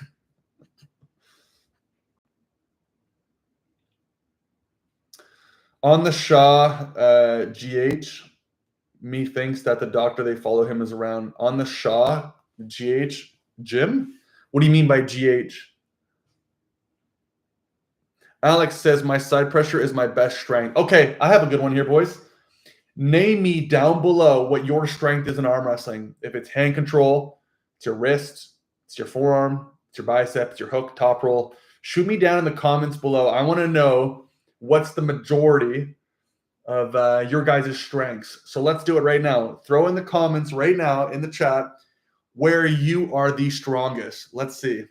On the Shaw, GH, me thinks that the doctor they follow him is around. On the Shaw, GH, Jim? What do you mean by GH? Alex says, my side pressure is my best strength. Okay, I have a good one here, boys. Name me down below what your strength is in arm wrestling. If it's hand control, it's your wrist, it's your forearm, it's your bicep, it's your hook, top roll. Shoot me down in the comments below. I want to know what's the majority of your guys' strengths. So let's do it right now. Throw in the comments right now in the chat where you are the strongest. Let's see.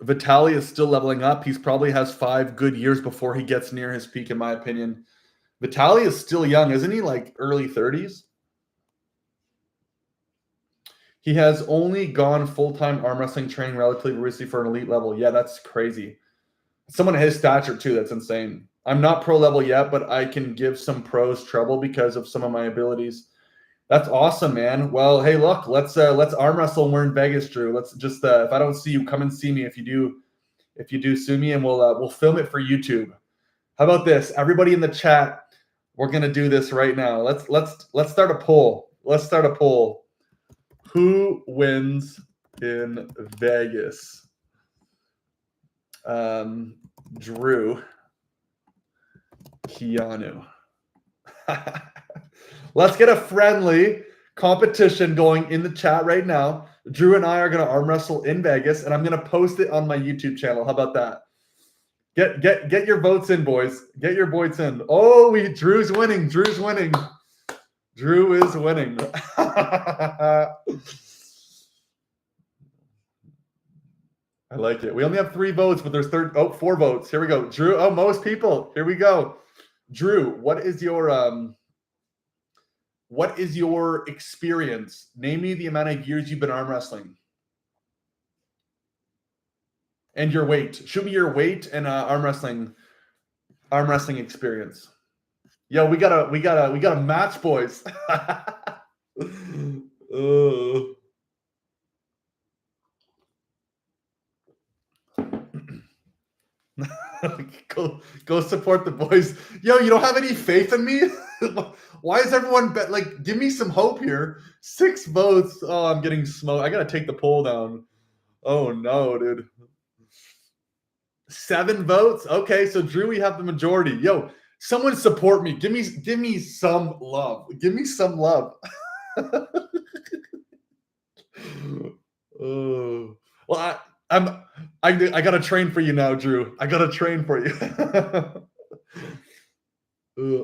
Vitaly is still leveling up. He probably has 5 good years before he gets near his peak, in my opinion. Vitaly is still young, isn't he? Like early 30s? He has only gone full-time arm wrestling training relatively recently for an elite level. Yeah, that's crazy. Someone at his stature, too. That's insane. I'm not pro level yet, but I can give some pros trouble because of some of my abilities. That's awesome, man. Well, hey, look, let's arm wrestle when we're in Vegas, Drew. Let's just if I don't see you, come and see me. If you do, sue me, and we'll film it for YouTube. How about this? Everybody in the chat, we're gonna do this right now. Let's start a poll. Let's start a poll. Who wins in Vegas? Drew, Keanu. Let's get a friendly competition going in the chat right now. Drew and I are going to arm wrestle in Vegas, and I'm going to post it on my YouTube channel. How about that? Get your votes in, boys. Get your votes in. Oh, Drew's winning. Drew's winning. Drew is winning. I like it. We only have 3 votes, but there's 4 votes. Here we go. Drew. Oh, most people. Here we go. Drew, what is your experience? Name me the amount of years you've been arm wrestling. And your weight. Shoot me your weight and arm wrestling experience. Yo, we got a match, boys. Go support the boys. Yo, you don't have any faith in me? Why is everyone like? Give me some hope here. 6 votes. Oh, I'm getting smoked. I gotta take the poll down. Oh no, dude. 7 votes. Okay, so Drew, we have the majority. Yo, someone support me. Give me some love. Give me some love. Oh, well, I gotta train for you now, Drew. I gotta train for you.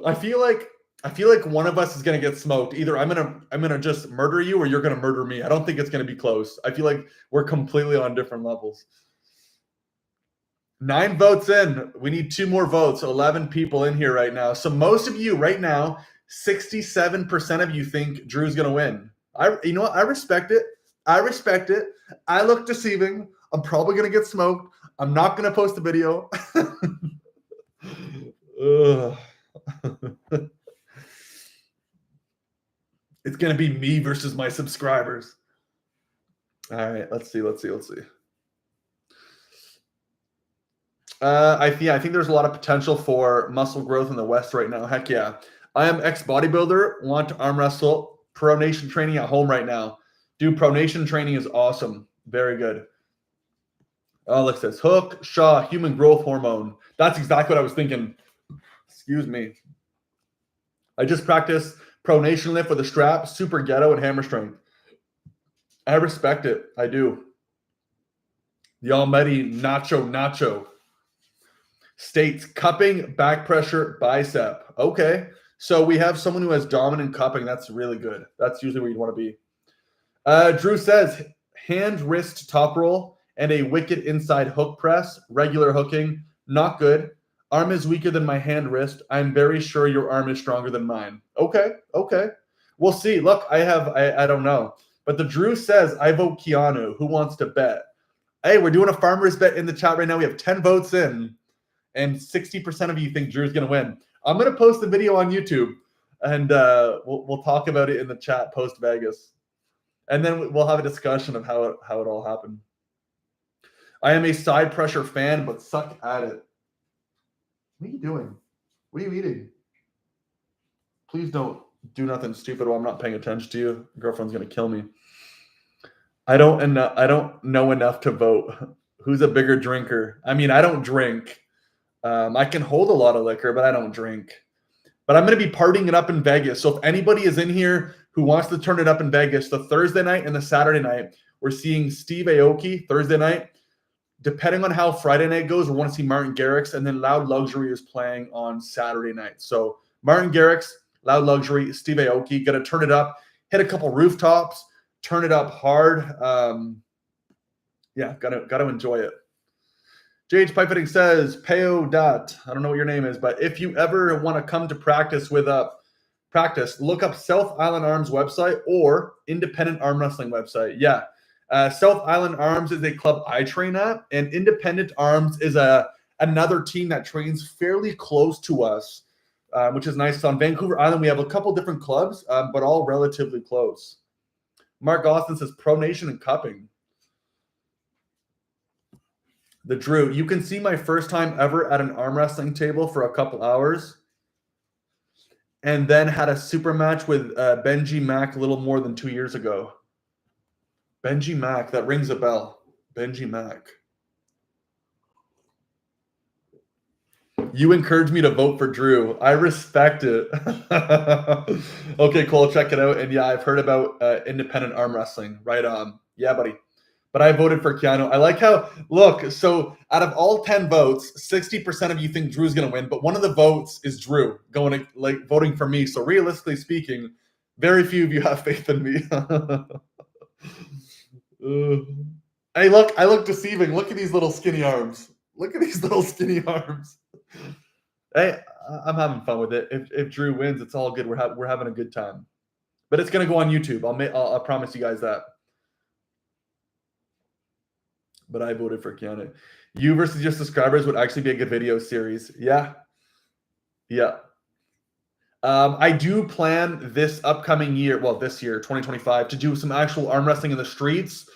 I feel like one of us is gonna get smoked. Either I'm gonna just murder you, or you're gonna murder me. I don't think it's gonna be close. I feel like we're completely on different levels. 9 votes in. We need 2 more votes. 11 people in here right now. So most of you right now, 67% of you think Drew's gonna win. You know what? I respect it. I respect it. I look deceiving. I'm probably gonna get smoked. I'm not gonna post the video. It's gonna be me versus my subscribers. All right, let's see. I think there's a lot of potential for muscle growth in the West right now. Heck yeah. I am ex-bodybuilder, want to arm wrestle, pronation training at home right now. Dude, pronation training is awesome. Very good. Alex says, hook, Shaw, human growth hormone. That's exactly what I was thinking. Excuse me. I just practiced pronation lift with a strap, super ghetto, and hammer strength. I respect it. I do. The almighty Nacho states cupping, back pressure, bicep. Okay. So we have someone who has dominant cupping. That's really good. That's usually where you want to be. Drew says hand, wrist, top roll, and a wicked inside hook press. Regular hooking, not good. Arm is weaker than my hand wrist. I'm very sure your arm is stronger than mine. Okay. We'll see. Look, I don't know. But the Drew says, I vote Keanu. Who wants to bet? Hey, we're doing a farmer's bet in the chat right now. We have 10 votes in, and 60% of you think Drew's going to win. I'm going to post the video on YouTube, and we'll talk about it in the chat post-Vegas. And then we'll have a discussion of how it all happened. I am a side pressure fan, but suck at it. What are you doing? What are you eating? Please don't do nothing stupid while I'm not paying attention to you. Girlfriend's going to kill me. I don't know enough to vote. Who's a bigger drinker? I mean, I don't drink. I can hold a lot of liquor, but I don't drink. But I'm going to be partying it up in Vegas. So if anybody is in here who wants to turn it up in Vegas, the Thursday night and the Saturday night, we're seeing Steve Aoki Thursday night. Depending on how Friday night goes, we want to see Martin Garrix, and then Loud Luxury is playing on Saturday night. So Martin Garrix, Loud Luxury, Steve Aoki, going to turn it up, hit a couple rooftops, turn it up hard. Yeah, gotta enjoy it. JH Pipefitting says, Peo Dot. I don't know what your name is, but if you ever want to come to practice with practice, look up South Island Arms website or Independent Arm Wrestling website. Yeah. South Island Arms is a club I train at, and Independent Arms is another team that trains fairly close to us, which is nice. So on Vancouver Island, we have a couple different clubs, but all relatively close. Mark Austin says pronation and cupping. The Drew, you can see my first time ever at an arm wrestling table for a couple hours, and then had a super match with Benji Mack a little more than 2 years ago. Benji Mack, that rings a bell. Benji Mack. You encouraged me to vote for Drew. I respect it. Okay, cool. Check it out. And yeah, I've heard about independent arm wrestling. Right on. Yeah, buddy. But I voted for Keanu. I like how, look, so out of all 10 votes, 60% of you think Drew's going to win, but one of the votes is Drew voting for me. So realistically speaking, very few of you have faith in me. Hey, look, I look deceiving. Look at these little skinny arms. Look at these little skinny arms. Hey, I'm having fun with it. If Drew wins, it's all good. We're having a good time. But it's going to go on YouTube. I'll promise you guys that. But I voted for Keanu. You versus your subscribers would actually be a good video series. Yeah. I do plan this upcoming year, this year, 2025, to do some actual arm wrestling in the streets.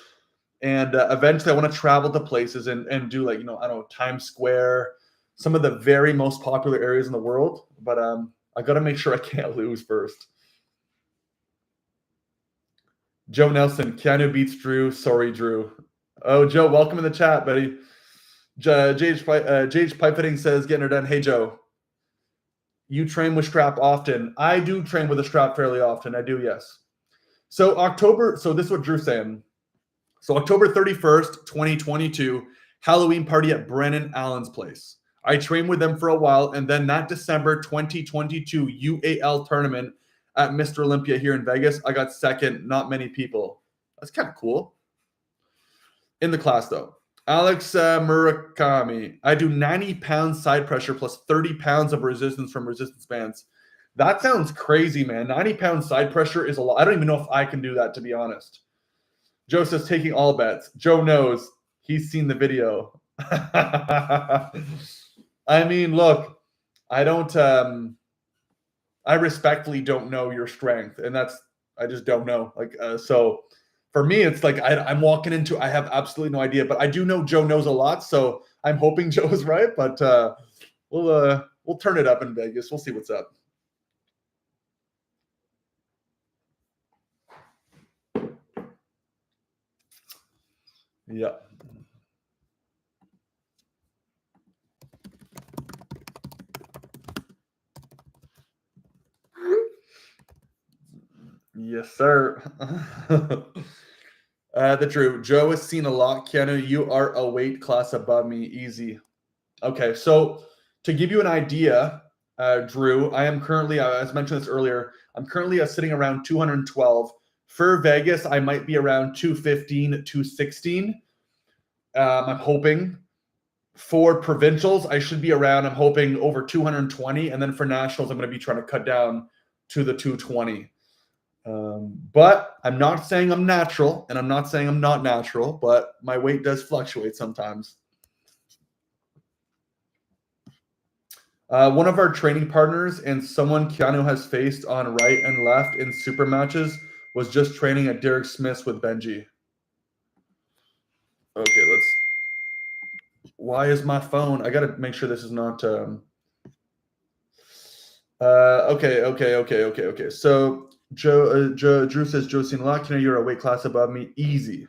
And eventually I want to travel to places and do I don't know, Times Square, some of the very most popular areas in the world, but I got to make sure I can't lose first. Joe Nelson, Keanu beats Drew. Sorry, Drew. Oh, Joe, welcome in the chat, buddy. JH Pipe Fitting says, getting her done. Hey, Joe, you train with strap often. I do train with a strap fairly often. I do, yes. So this is what Drew's saying. So October 31st, 2022, Halloween party at Brennan Allen's place. I trained with them for a while, and then that December 2022 UAL tournament at Mr. Olympia here in Vegas, I got second, not many people. That's kind of cool. In the class, though. Alex Murakami, I do 90 pounds side pressure plus 30 pounds of resistance from resistance bands. That sounds crazy, man. 90 pounds side pressure is a lot. I don't even know if I can do that, to be honest. Joe says taking all bets. Joe knows. He's seen the video. I mean, look, I don't, I respectfully don't know your strength. And I just don't know. Like, so for me, it's like I'm walking into, I have absolutely no idea, but I do know Joe knows a lot. So I'm hoping Joe is right, but we'll turn it up in Vegas. We'll see what's up. Yeah. Yes, sir. The Drew. Joe has seen a lot. Keanu, you are a weight class above me. Easy. Okay, so to give you an idea, Drew, I am currently, as mentioned this earlier, I'm currently sitting around 212. For Vegas, I might be around 215, 216. I'm hoping. For provincials, I should be around, I'm hoping, over 220. And then for nationals, I'm going to be trying to cut down to the 220. But I'm not saying I'm natural, and I'm not saying I'm not natural, but my weight does fluctuate sometimes. One of our training partners and someone Keanu has faced on right and left in super matches was just training at Derek Smith's with Benji. Okay, let's... Why is my phone? I got to make sure this is not... Okay. So Drew says, Joe seen a lot. Keanu, you're a weight class above me. Easy.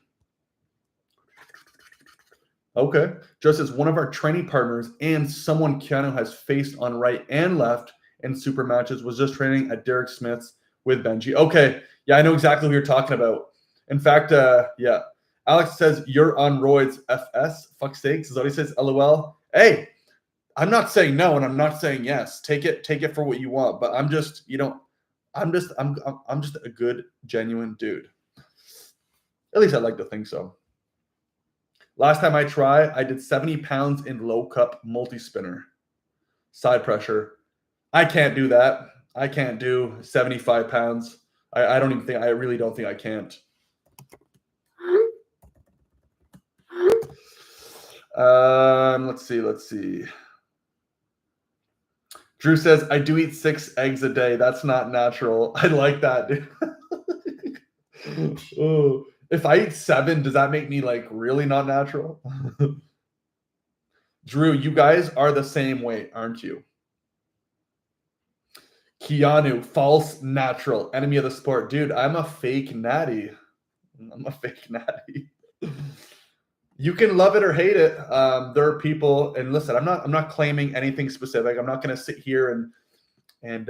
Okay. Joe says, one of our training partners and someone Keanu has faced on right and left in super matches was just training at Derek Smith's with Benji. Okay. Yeah, I know exactly who you're talking about. In fact, yeah. Alex says, you're on roids, FS. Fuck sakes. Is what he says. LOL. Hey, I'm not saying no, and I'm not saying yes. Take it for what you want. But I'm just, I'm just a good, genuine dude. At least I like to think so. Last time I tried, I did 70 pounds in low cup multi-spinner. Side pressure. I can't do that. I can't do 75 pounds. I really don't think I can't. Let's see. Drew says, I do eat 6 eggs a day. That's not natural. I like that, dude. Oh, if I eat 7, does that make me like really not natural? Drew, you guys are the same weight, aren't you? Keanu, false natural, enemy of the sport. Dude, I'm a fake natty. You can love it or hate it. There are people, and listen, I'm not claiming anything specific. I'm not going to sit here and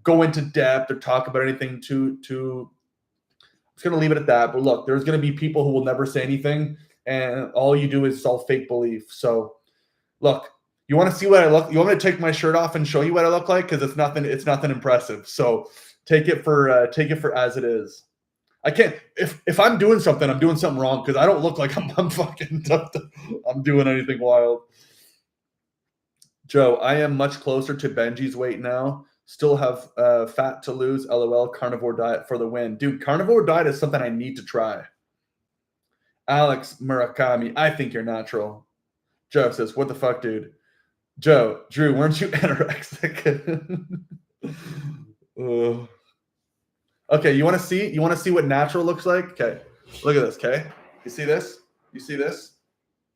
go into depth or talk about anything too. I'm just going to leave it at that. But look, there's going to be people who will never say anything, and all you do is sell fake belief. So, look, you want to see what I look? You want me to take my shirt off and show you what I look like? Because it's nothing impressive. So take it for as it is. I can't, if I'm doing something, I'm doing something wrong because I don't look like I'm fucking I'm doing anything wild. Joe, I am much closer to Benji's weight now. Still have fat to lose. LOL, carnivore diet for the win. Dude, carnivore diet is something I need to try. Alex Murakami, I think you're natural. Joe says, what the fuck, dude? Drew, weren't you anorexic? Okay, you want to see what natural looks like? Okay, look at this. Okay, you see this? You see this?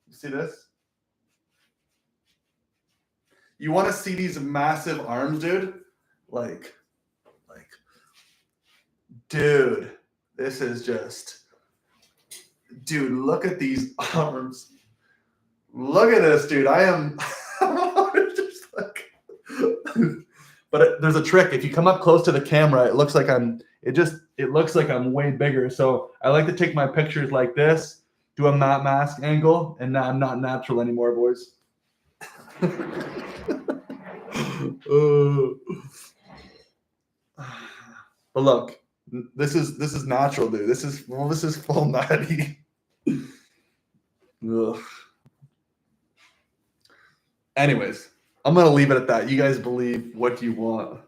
You see this? You want to see these massive arms, dude? Like, dude, this is just, dude, look at these arms. Look at this, dude. I am just like, but there's a trick. If you come up close to the camera, it looks like it looks like I'm way bigger. So I like to take my pictures like this, do a matte mask angle, and now I'm not natural anymore, boys. But look, this is natural, dude. This is full natty. Ugh. Anyways, I'm gonna leave it at that. You guys believe what you want,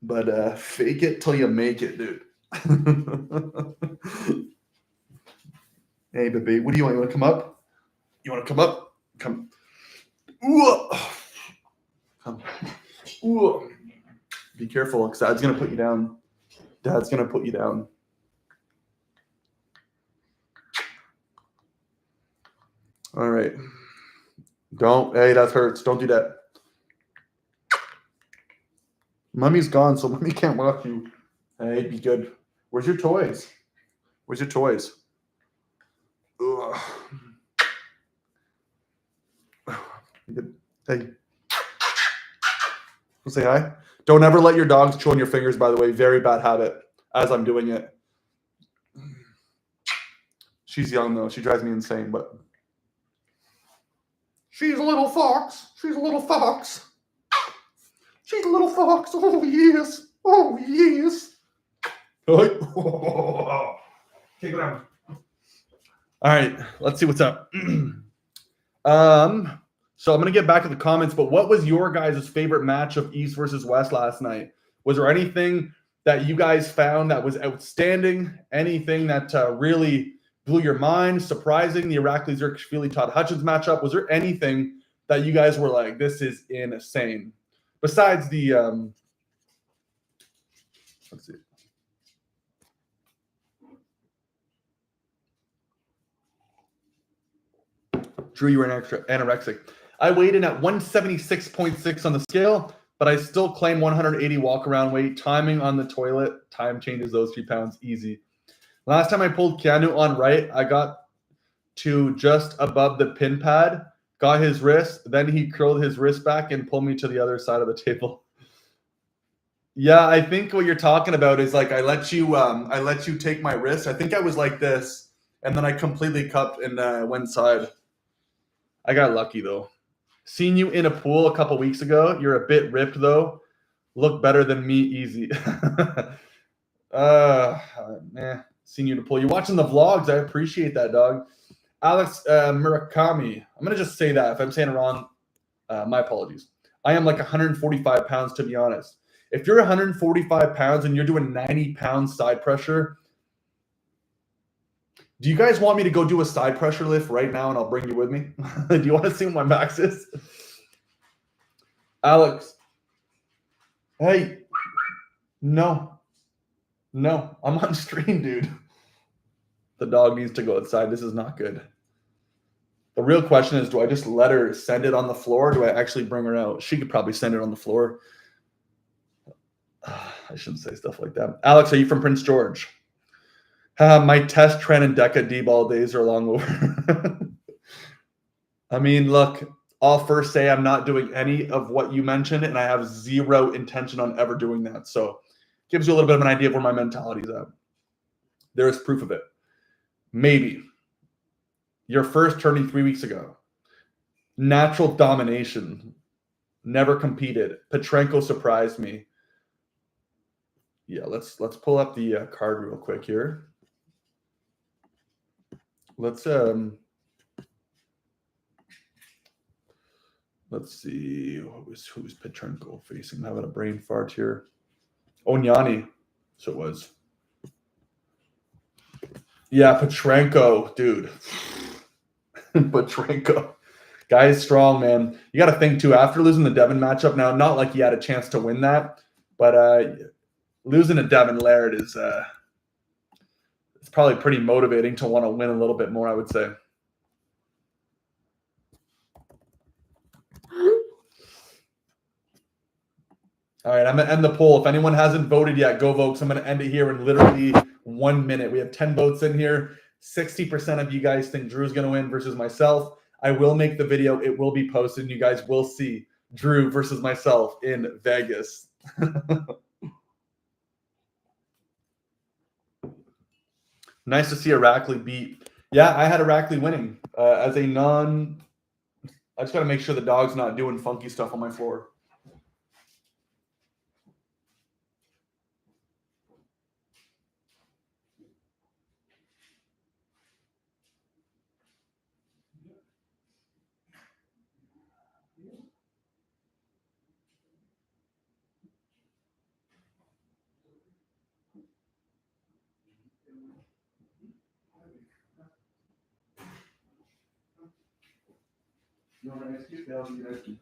but fake it till you make it, dude. Hey, baby, what do you want? You want to come up? You want to come up? Come. Ooh. Come. Ooh. Be careful, because Dad's gonna put you down. Dad's gonna put you down. All right. Don't. Hey, that hurts. Don't do that. Mummy's gone, so Mummy can't watch you. Hey, be good. Where's your toys? Where's your toys? Ugh. Hey. We'll say hi. Don't ever let your dogs chew on your fingers, by the way. Very bad habit, as I'm doing it. She's young, though. She drives me insane, but... She's a little fox. She's a little fox. She's a little fox. Oh, yes. Oh, yes. Okay, go down. All right, let's see what's up. So I'm going to get back to the comments, but what was your guys' favorite match of East versus West last night? Was there anything that you guys found that was outstanding? Anything that really blew your mind? Surprising? The Irakli Zerkishvili Todd Hutchins matchup? Was there anything that you guys were like, this is insane? Besides the, let's see. Drew, you were anorexic. I weighed in at 176.6 on the scale, but I still claim 180 walk-around weight. Timing on the toilet, time changes those 3 pounds easy. Last time I pulled Keanu on right, I got to just above the pin pad, got his wrist, then he curled his wrist back and pulled me to the other side of the table. Yeah, I think what you're talking about is like I let you take my wrist. I think I was like this, and then I completely cupped and went side. I got lucky though. Seen you in a pool a couple weeks ago. You're a bit ripped though. Look better than me, easy. Man, seen you in a pool. You're watching the vlogs. I appreciate that, dog. Alex Murakami. I'm gonna just say that. If I'm saying it wrong, my apologies. I am like 145 pounds to be honest. If you're 145 pounds and you're doing 90 pounds side pressure, do you guys want me to go do a side pressure lift right now and I'll bring you with me? Do you want to see what my max is? Alex. Hey. No. No. I'm on stream, dude. The dog needs to go outside. This is not good. The real question is, do I just let her send it on the floor or do I actually bring her out? She could probably send it on the floor. I shouldn't say stuff like that. Alex, are you from Prince George? My test trend and Deca D-ball days are long over. I mean, look, I'll first say I'm not doing any of what you mentioned, and I have zero intention on ever doing that. So gives you a little bit of an idea of where my mentality is at. There is proof of it. Maybe. Your first tourney 3 weeks ago. Natural domination. Never competed. Petrenko surprised me. Yeah, let's pull up the card real quick here. Let's see who's Petrenko facing. I'm having a brain fart here. Onyani. So it was. Yeah, Petrenko, dude. Petrenko. Guy is strong, man. You got to think too, after losing the Devin matchup, now not like he had a chance to win that, but losing to Devin Laird is it's probably pretty motivating to want to win a little bit more, I would say. All right, I'm going to end the poll. If anyone hasn't voted yet, go vote. 'Cause I'm going to end it here in literally 1 minute. We have 10 votes in here. 60% of you guys think Drew's going to win versus myself. I will make the video. It will be posted, and you guys will see Drew versus myself in Vegas. Nice to see Arackley beat. Yeah, I had Arackley winning as a non. I just got to make sure the dog's not doing funky stuff on my floor. You want an excuse? Yeah, I'll give you an excuse.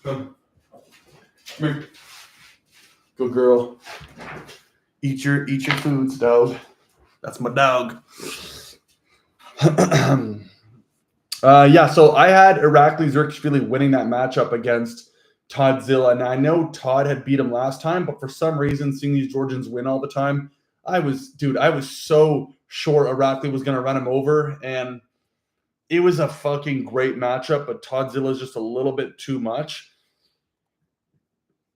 Come. Come here. Good girl. Eat your foods, dog. That's my dog. Yeah, so I had Irakli Zerkishvili winning that matchup against Toddzilla. And I know Todd had beat him last time, but for some reason, seeing these Georgians win all the time, I was so sure Irakli was going to run him over. And it was a fucking great matchup, but Toddzilla is just a little bit too much.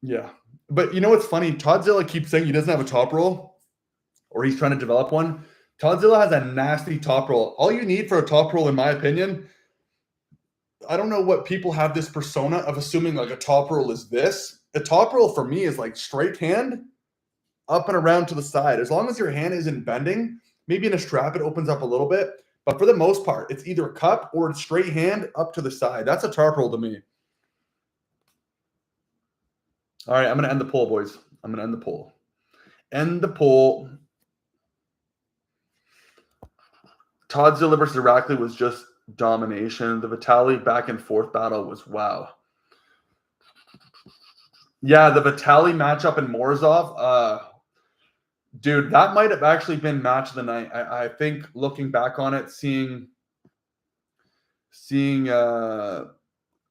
Yeah. But you know what's funny? Toddzilla keeps saying he doesn't have a top roll, or he's trying to develop one. Toddzilla has a nasty top roll. All you need for a top roll, in my opinion, I don't know what people have this persona of assuming like a top roll is this. A top roll for me is like straight hand, up and around to the side. As long as your hand isn't bending, maybe in a strap it opens up a little bit. But for the most part, it's either a cup or it's straight hand up to the side. That's a top roll to me. All right, I'm going to end the poll, boys. I'm going to end the poll. End the poll. Toddzilla versus Irakli was just domination. The Vitali back and forth battle was wow. Yeah, the Vitali matchup in Morozov, dude, that might have actually been match of the night. I think looking back on it, seeing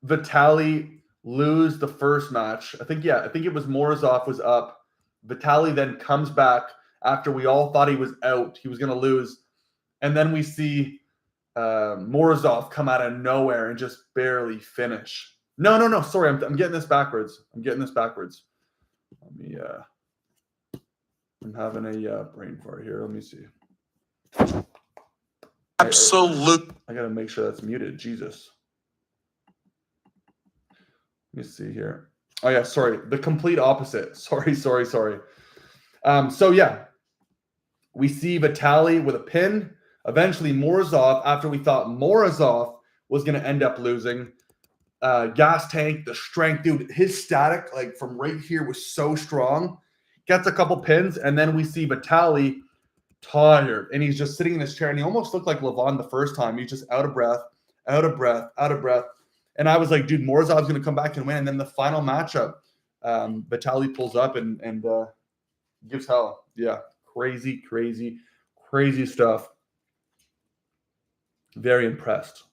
Vitali lose the first match. I think it was Morozov was up. Vitali then comes back after we all thought he was out. He was going to lose. And then we see Morozov come out of nowhere and just barely finish. No. Sorry, I'm getting this backwards. Let me, I'm having a brain fart here. Let me see. Absolute. I got to make sure that's muted. Jesus. Let me see here. Oh, yeah, sorry. The complete opposite. Sorry. So, yeah. We see Vitali with a pin. Eventually, Morozov, after we thought Morozov was going to end up losing, gas tank, the strength, dude, his static, like from right here, was so strong. Gets a couple pins, and then we see Vitali tired, and he's just sitting in his chair, and he almost looked like Levon the first time. He's just out of breath. And I was like, dude, Morozov's going to come back and win. And then the final matchup, Vitali pulls up and gives hell. Yeah, crazy stuff. Very impressed.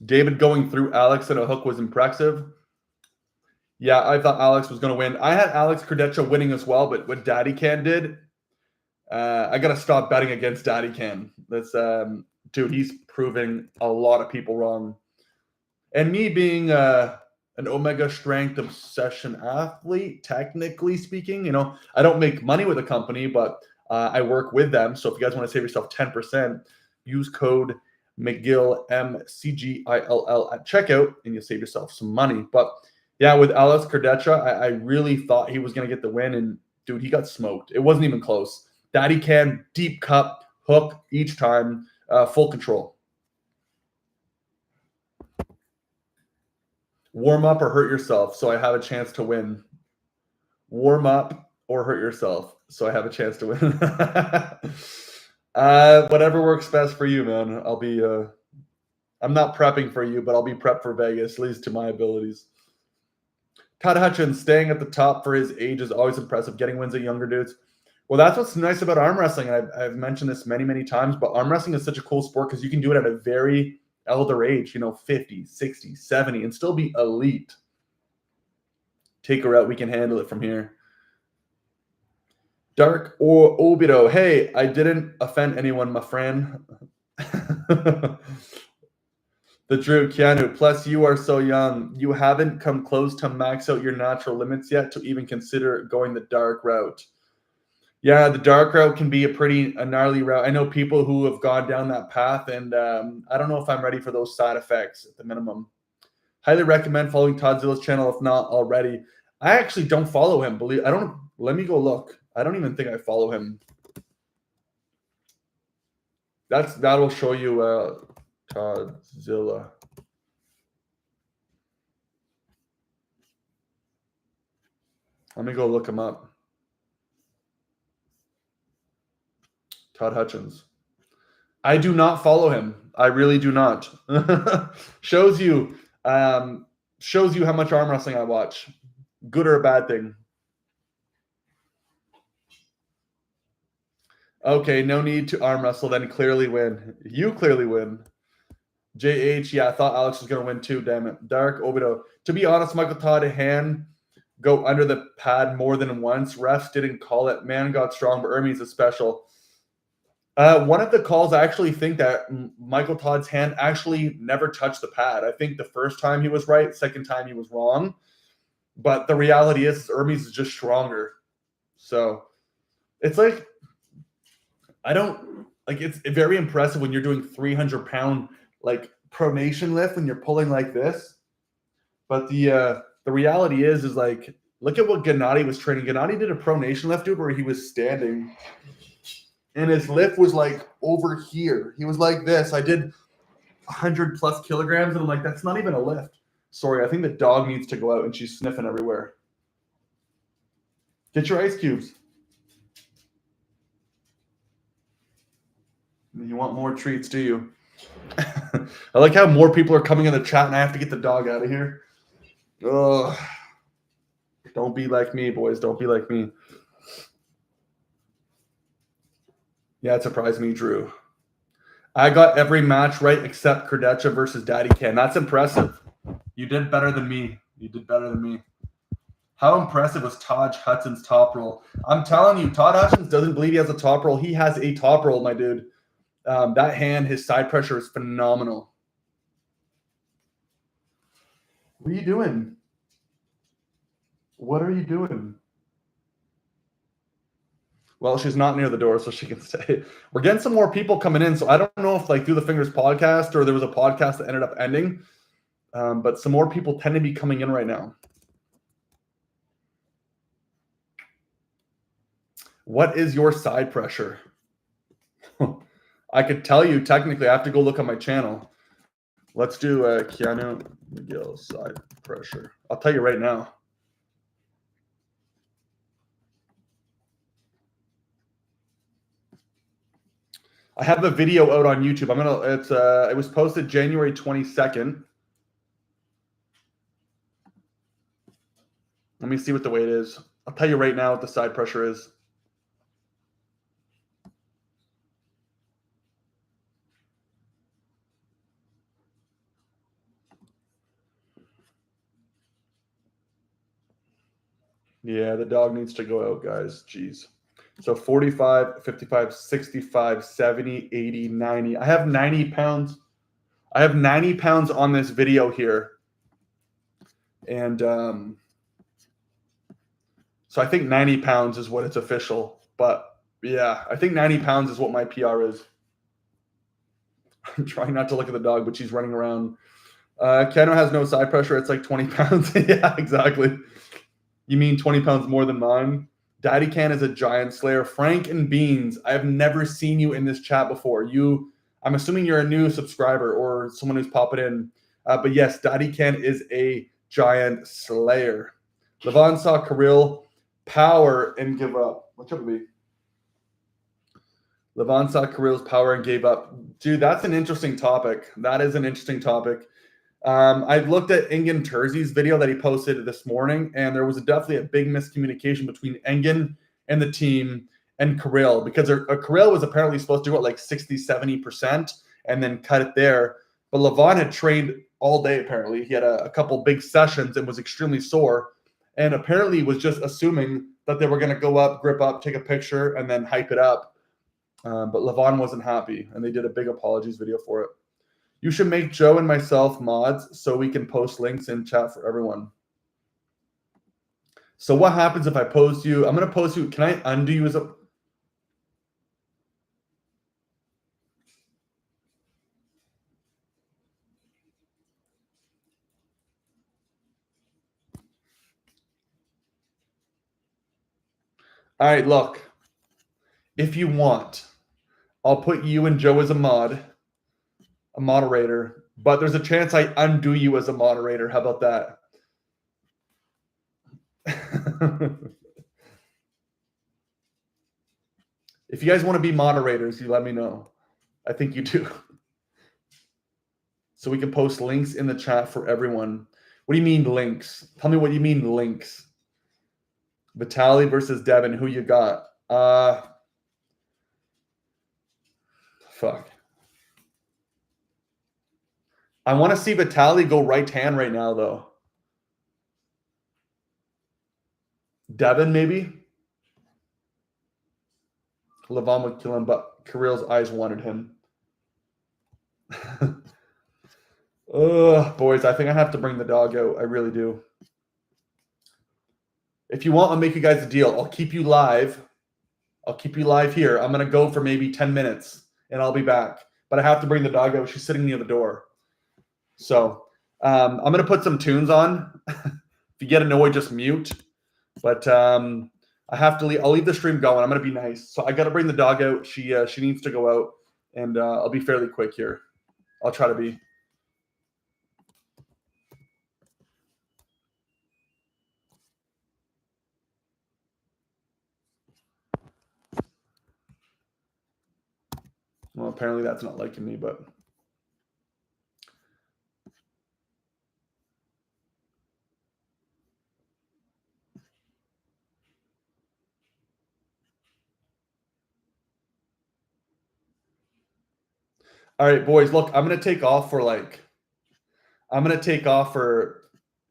David going through Alex and a hook was impressive. Yeah, I thought Alex was going to win. I had Alex Kurdecha winning as well, but what Daddy Can did, I got to stop betting against Daddy Can. That's, dude, he's proving a lot of people wrong. And me being an Omega Strength Obsession athlete, technically speaking, you know, I don't make money with a company, but I work with them. So if you guys want to save yourself 10%, use code McGill, MCGILL at checkout, and you'll save yourself some money. But yeah, with Alex Kurdecha, I really thought he was going to get the win, and dude, he got smoked. It wasn't even close. Daddy Can, deep cup, hook each time, full control. Warm up or hurt yourself, so I have a chance to win. Warm up or hurt yourself. so I have a chance to win. Whatever works best for you, man. I'll be. I'm not prepping for you, but I'll be prepped for Vegas, at least to my abilities. Todd Hutchins, staying at the top for his age is always impressive. Getting wins at younger dudes. Well, that's what's nice about arm wrestling. I've mentioned this many, many times, but arm wrestling is such a cool sport because you can do it at a very elder age, 50, 60, 70, and still be elite. Take her out. We can handle it from here. Dark or Obito. Hey, I didn't offend anyone, my friend. The Drew Keanu. Plus, you are so young. You haven't come close to max out your natural limits yet to even consider going the dark route. Yeah, the dark route can be a gnarly route. I know people who have gone down that path, and I don't know if I'm ready for those side effects at the minimum. Highly recommend following Toddzilla's channel if not already. I actually don't follow him. Let me go look. I don't even think I follow him. That'll show you Todzilla. Let me go look him up. Todd Hutchins. I do not follow him. I really do not. Shows you how much arm wrestling I watch. Good or a bad thing. Okay, no need to arm wrestle, then clearly win. You clearly win. JH, yeah, I thought Alex was going to win too, damn it. Dark Obito. To be honest, Michael Todd, a hand go under the pad more than once. Refs didn't call it. Man got strong, but Hermes is special. One of the calls, I actually think that Michael Todd's hand actually never touched the pad. I think the first time he was right, second time he was wrong. But the reality is Hermes is just stronger. So it's like, it's very impressive when you're doing 300-pound like pronation lift when you're pulling like this. But the reality is like, look at what Gennady was training. Gennady did a pronation lift, dude, where he was standing. And his lift was like over here. He was like this. I did 100+ kilograms, and I'm like, that's not even a lift. Sorry, I think the dog needs to go out, and she's sniffing everywhere. Get your ice cubes. You want more treats, do you? I like how more people are coming in the chat, and I have to get the dog out of here. Ugh. Don't be like me, boys. Don't be like me. Yeah, it surprised me, Drew. I got every match right except Kurdecha versus Daddy Ken. That's impressive. You did better than me. You did better than me. How impressive was Todd Hudson's top roll? I'm telling you, Todd Hutchins doesn't believe he has a top roll. He has a top roll, my dude. That hand, his side pressure is phenomenal. What are you doing? What are you doing? Well, she's not near the door, so she can stay. We're getting some more people coming in, so I don't know if like Through the Fingers podcast or there was a podcast that ended up ending, but some more people tend to be coming in right now. What is your side pressure? I could tell you technically. I have to go look on my channel. Let's do Keanu McGill side pressure. I'll tell you right now. I have a video out on YouTube. It was posted January 22nd. Let me see what the weight is. I'll tell you right now what the side pressure is. Yeah, the dog needs to go out, guys. Jeez. So 45, 55, 65, 70, 80, 90. I have 90 pounds. I have 90 pounds on this video here. And so I think 90 pounds is what it's official. But yeah, I think 90 pounds is what my PR is. I'm trying not to look at the dog, but she's running around. Keanu has no side pressure. It's like 20 pounds. Yeah, exactly. You mean 20 pounds more than mine? Daddy Can is a giant slayer. Frank and Beans, I have never seen you in this chat before. I'm assuming you're a new subscriber or someone who's popping in. But yes, Daddy Can is a giant slayer. Levon saw Kirill power and give up. What's up, baby? Levon saw Kirill's power and gave up. Dude, that's an interesting topic. That is an interesting topic. I looked at Engin Terzi's video that he posted this morning, and there was definitely a big miscommunication between Engin and the team and Kirill, because Kirill was apparently supposed to go at like 60-70% and then cut it there. But Levon had trained all day, apparently. He had a couple big sessions and was extremely sore, and apparently was just assuming that they were going to go up, grip up, take a picture, and then hype it up. But Levon wasn't happy, and they did a big apologies video for it. You should make Joe and myself mods so we can post links in chat for everyone. So what happens if I post you? I'm going to post you. Can I undo you as a... All right, look. If you want, I'll put you and Joe as a moderator, but there's a chance I undo you as a moderator. How about that? If you guys want to be moderators, you let me know. I think you do. So we can post links in the chat for everyone. What do you mean links? Tell me what you mean links. Vitaly versus Devin, who you got? Fuck. I want to see Vitaly go right hand right now, though. Devin, maybe? Levon would kill him, but Kirill's eyes wanted him. Ugh, boys, I think I have to bring the dog out. I really do. If you want, I'll make you guys a deal. I'll keep you live. I'll keep you live here. I'm going to go for maybe 10 minutes, and I'll be back. But I have to bring the dog out. She's sitting near the door. So I'm going to put some tunes on. If you get annoyed, just mute. But I have to leave. I'll leave the stream going. I'm going to be nice. So I got to bring the dog out. She needs to go out, and I'll be fairly quick here. I'll try to be. Well, apparently that's not liking me, but. All right, boys, look, I'm going to take off for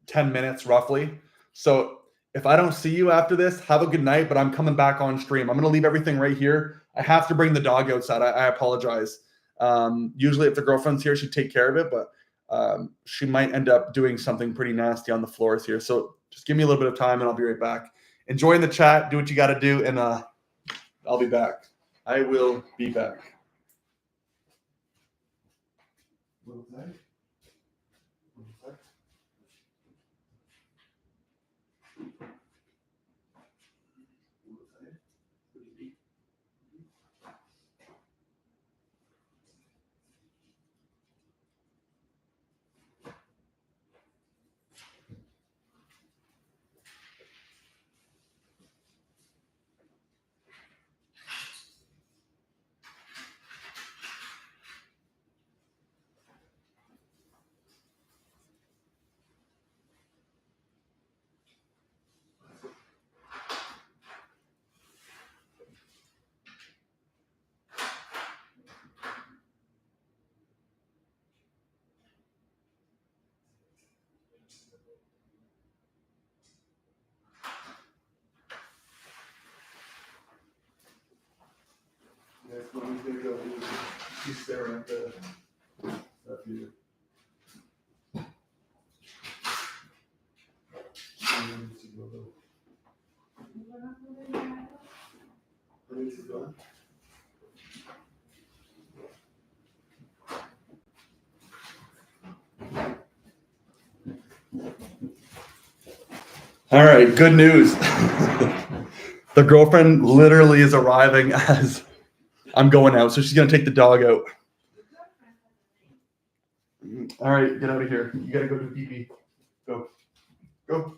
10 minutes roughly. So if I don't see you after this, have a good night, but I'm coming back on stream. I'm going to leave everything right here. I have to bring the dog outside. I apologize. Usually if the girlfriend's here, she'd take care of it, but she might end up doing something pretty nasty on the floors here. So just give me a little bit of time and I'll be right back. Enjoy in the chat. Do what you got to do, and I'll be back. I will be back. Yes, what he's gonna go do is he's staring at the stuff here. All right, good news. The girlfriend literally is arriving as I'm going out, so she's gonna take the dog out. All right, get out of here. You gotta go do pee-pee. Go. Go.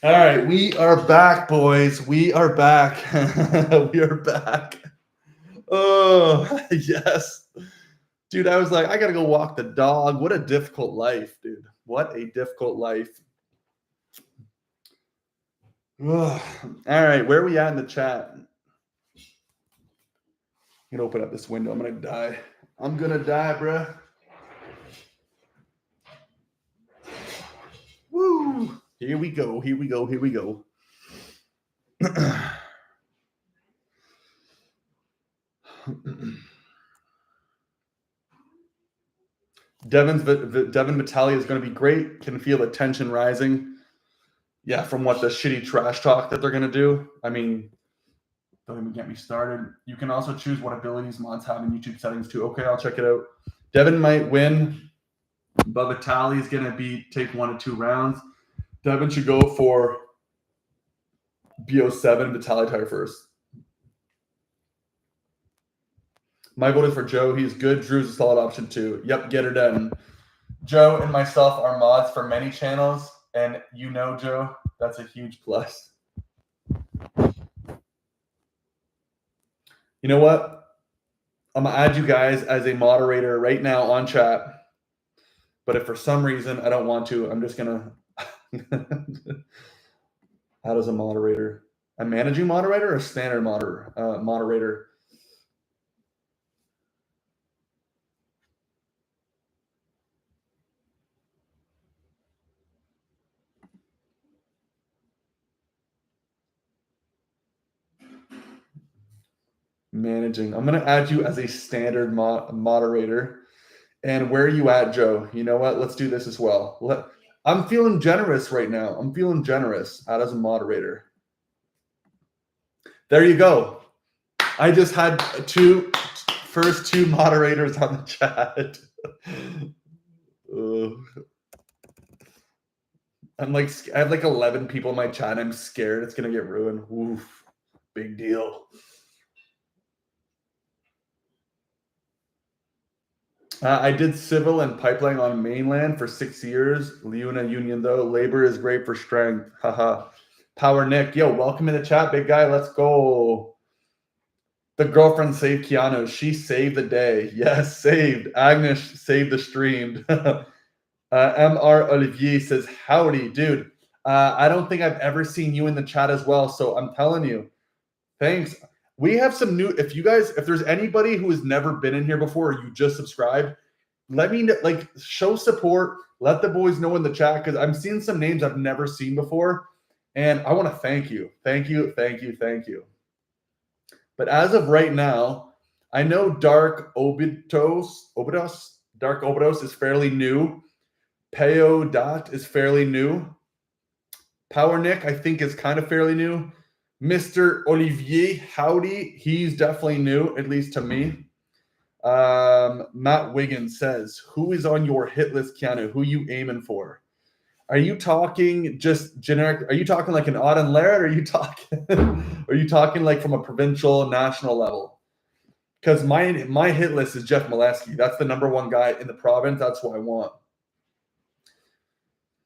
All right, we are back, boys. We are back. We are back. Oh, yes. Dude, I was like, I got to go walk the dog. What a difficult life, dude. What a difficult life. Ugh. All right, where are we at in the chat? I'm going to open up this window. I'm going to die. I'm going to die, bruh. Woo. Here we go. Here we go. Here we go. Devin Battaglia is going to be great. Can feel the tension rising. Yeah, from what the shitty trash talk that they're going to do. I mean, don't even get me started. You can also choose what abilities mods have in YouTube settings too. Okay, I'll check it out. Devin might win, but Battaglia is going to take 1 to 2 rounds. Devin should go for BO7, Battaglia tire first. My vote is for Joe. He's good. Drew's a solid option too. Yep, get her done. Joe and myself are mods for many channels, and you know, Joe, that's a huge plus. You know what? I'm going to add you guys as a moderator right now on chat. But if for some reason I don't want to, I'm just going to add as a moderator. A managing moderator or a standard moderator? Managing. I'm going to add you as a standard moderator. And where are you at, Joe? You know what? Let's do this as well. I'm feeling generous right now. I'm feeling generous. Add as a moderator. There you go. I just had first two moderators on the chat. I have like 11 people in my chat. I'm scared it's going to get ruined. Oof. Big deal. I did civil and pipeline on mainland for 6 years. Leuna Union, though. Labor is great for strength. Haha. Power Nick. Yo, welcome in the chat, big guy. Let's go. The girlfriend saved Keanu. She saved the day. Yes, saved. Agnes saved the stream. MR Olivier says, howdy, dude. I don't think I've ever seen you in the chat as well. So I'm telling you, thanks. We have some new, if there's anybody who has never been in here before or you just subscribed, let me know, show support. Let the boys know in the chat because I'm seeing some names I've never seen before. And I want to thank you. Thank you, thank you, thank you. But as of right now, I know Dark Obidos is fairly new. Peo Dot is fairly new. Power Nick, I think, is kind of fairly new. Mr. Olivier, howdy. He's definitely new, at least to me. Matt Wiggins says, who is on your hit list, Keanu? Who you aiming for? Are you talking just generic? Are you talking like an Odd and Laird? Or are you talking like from a provincial, national level? Because my hit list is Jeff Molesky. That's the #1 guy in the province. That's what I want.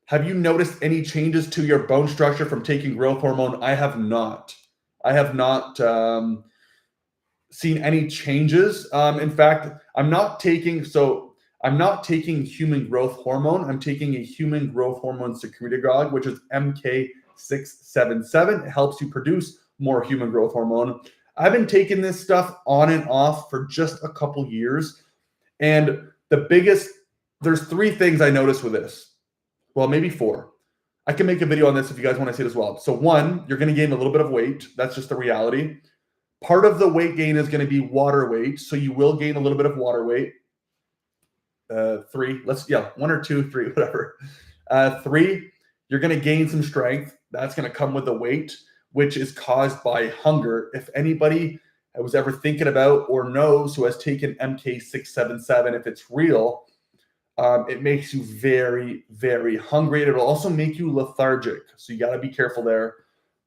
Have you noticed any changes to your bone structure from taking growth hormone? I have not. I have not seen any changes. In fact, I'm not taking human growth hormone. I'm taking a human growth hormone secretagogue, which is MK677. It helps you produce more human growth hormone. I've been taking this stuff on and off for just a couple years. And there's 3 things I noticed with this. Well, maybe 4. I can make a video on this if you guys want to see it as well. So 1, you're going to gain a little bit of weight. That's just the reality. Part of the weight gain is going to be water weight. So you will gain a little bit of water weight. 3, 1 or 2, 3, whatever. 3, you're going to gain some strength. That's going to come with the weight, which is caused by hunger. If anybody was ever thinking about or knows who has taken MK677, if it's real, it makes you very, very hungry. It'll also make you lethargic. So you got to be careful there.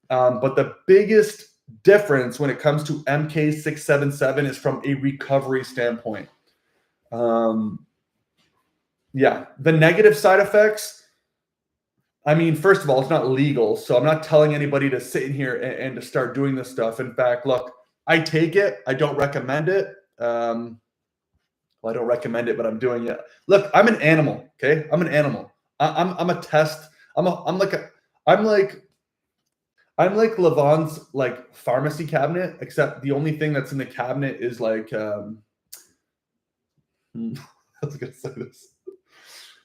But the biggest difference when it comes to MK677 is from a recovery standpoint. Yeah, the negative side effects, I mean, first of all, it's not legal, so I'm not telling anybody to sit in here and to start doing this stuff. In fact, look, I take it. I don't recommend it. Well, I don't recommend it, but I'm doing it. Look, I'm an animal. Okay, I'm an animal. I'm a test. I'm like Levon's like pharmacy cabinet, except the only thing that's in the cabinet is like I was gonna say this.